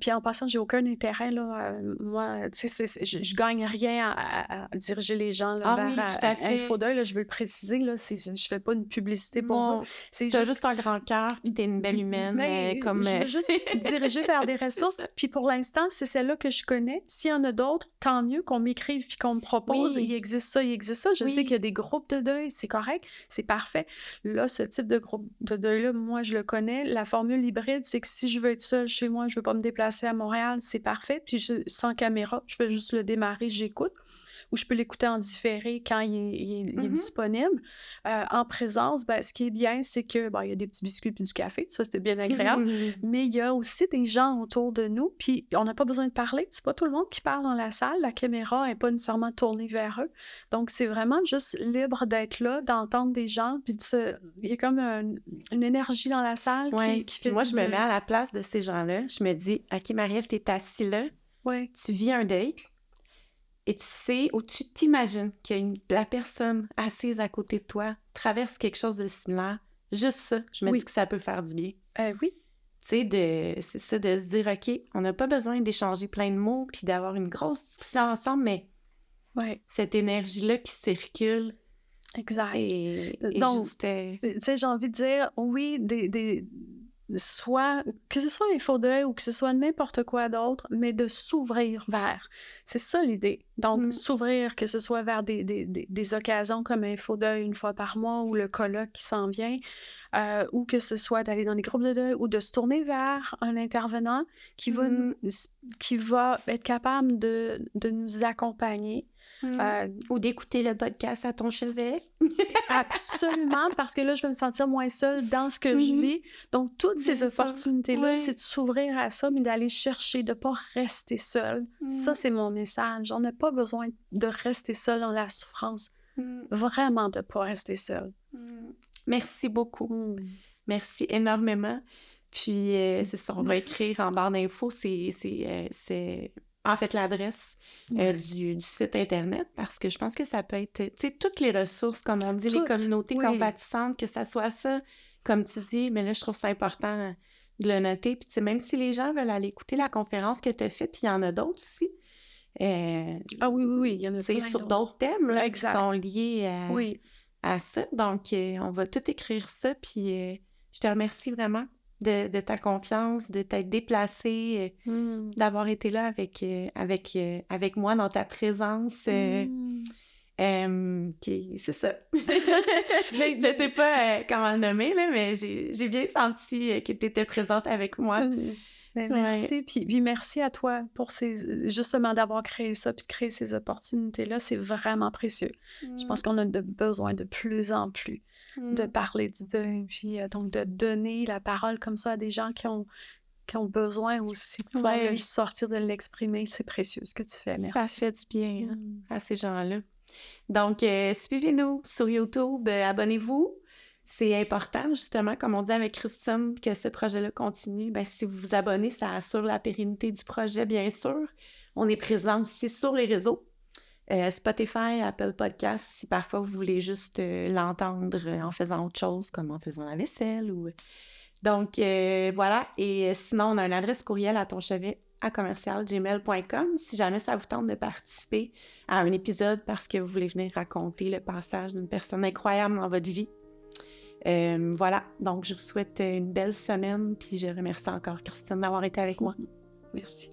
puis en passant, j'ai aucun intérêt, là, moi, tu sais, je gagne rien à diriger les gens là, vers InfoDeuil, là, je veux le préciser, là, je fais pas une publicité pour eux. T'as juste un grand cœur, puis t'es une belle humaine, comme... Je veux juste diriger vers des ressources, puis pour l'instant, c'est celle-là que je connais. S'il y en a d'autres, tant mieux qu'on m'écrive puis qu'on me propose, il existe ça, je sais qu'il y a des groupes de deuil, c'est correct, c'est parfait. Là, ce type de groupe de deuil-là, moi, je le connais. La formule hybride, c'est que si je veux être seule chez moi, je veux pas me déplacer à Montréal, c'est parfait. Puis sans caméra, je peux juste le démarrer, j'écoute. Ou je peux l'écouter en différé quand il est disponible. En présence, ben, ce qui est bien, c'est que il y a des petits biscuits puis du café. Ça, c'était bien agréable. Mais il y a aussi des gens autour de nous. Puis on n'a pas besoin de parler. C'est pas tout le monde qui parle dans la salle. La caméra n'est pas nécessairement tournée vers eux. Donc, c'est vraiment juste libre d'être là, d'entendre des gens. Puis il y a comme une énergie dans la salle qui fait moi, je me mets à la place de ces gens-là. Je me dis, OK, Marie-Ève, t'es assis là. Tu vis un deuil. Et tu sais, ou tu t'imagines que la personne assise à côté de toi traverse quelque chose de similaire. Juste ça, je me dis que ça peut faire du bien. Oui. Tu sais, c'est ça, de se dire, OK, on n'a pas besoin d'échanger plein de mots puis d'avoir une grosse discussion ensemble, mais cette énergie-là qui circule. Exact. Donc, tu sais, j'ai envie de dire, oui, soit que ce soit InfoDeuil ou que ce soit n'importe quoi d'autre, mais de s'ouvrir vers. C'est ça l'idée. Donc, s'ouvrir, que ce soit vers des occasions comme InfoDeuil une fois par mois ou le colloque qui s'en vient, ou que ce soit d'aller dans des groupes de deuil ou de se tourner vers un intervenant qui va être capable de nous accompagner. Ou d'écouter le podcast à ton chevet. Absolument, parce que là, je vais me sentir moins seule dans ce que je vis. Donc, toutes ces opportunités-là, c'est de s'ouvrir à ça, mais d'aller chercher, de ne pas rester seule. Ça, c'est mon message. On n'a pas besoin de rester seul dans la souffrance. Vraiment de ne pas rester seul. Merci beaucoup. Merci énormément. Puis, c'est ça, on va écrire en barre d'infos, c'est en fait, l'adresse du site Internet, parce que je pense que ça peut être, tu sais, toutes les ressources, comme on dit, les communautés compatissantes, que ça soit ça, comme tu dis, mais là, je trouve ça important de le noter. Puis, tu sais, même si les gens veulent aller écouter la conférence que tu as faite, puis il y en a d'autres aussi. Ah oui, il y en a plein sur d'autres thèmes là, qui sont liés à ça. Donc, on va tout écrire ça, puis je te remercie vraiment de ta confiance, de t'être déplacée, d'avoir été là avec moi dans ta présence. C'est ça. Je sais pas comment le nommer, là, mais j'ai bien senti que tu étais présente avec moi. Merci, puis merci à toi pour justement d'avoir créé ça, puis de créer ces opportunités-là, c'est vraiment précieux. Je pense qu'on a besoin de plus en plus de parler du deuil, puis donc de donner la parole comme ça à des gens qui ont besoin aussi de pouvoir le sortir, de l'exprimer. C'est précieux ce que tu fais, merci. Ça fait du bien à ces gens-là. Donc, suivez-nous sur YouTube, abonnez-vous. C'est important, justement, comme on dit avec Christine, que ce projet-là continue. Bien, si vous vous abonnez, ça assure la pérennité du projet, bien sûr. On est présent aussi sur les réseaux. Spotify, Apple Podcasts, si parfois vous voulez juste l'entendre en faisant autre chose, comme en faisant la vaisselle. Donc, voilà. Et sinon, on a une adresse courriel à tonchevet@commercialgmail.com si jamais ça vous tente de participer à un épisode parce que vous voulez venir raconter le passage d'une personne incroyable dans votre vie. Voilà, donc je vous souhaite une belle semaine, puis je remercie encore Christine d'avoir été avec moi. Merci.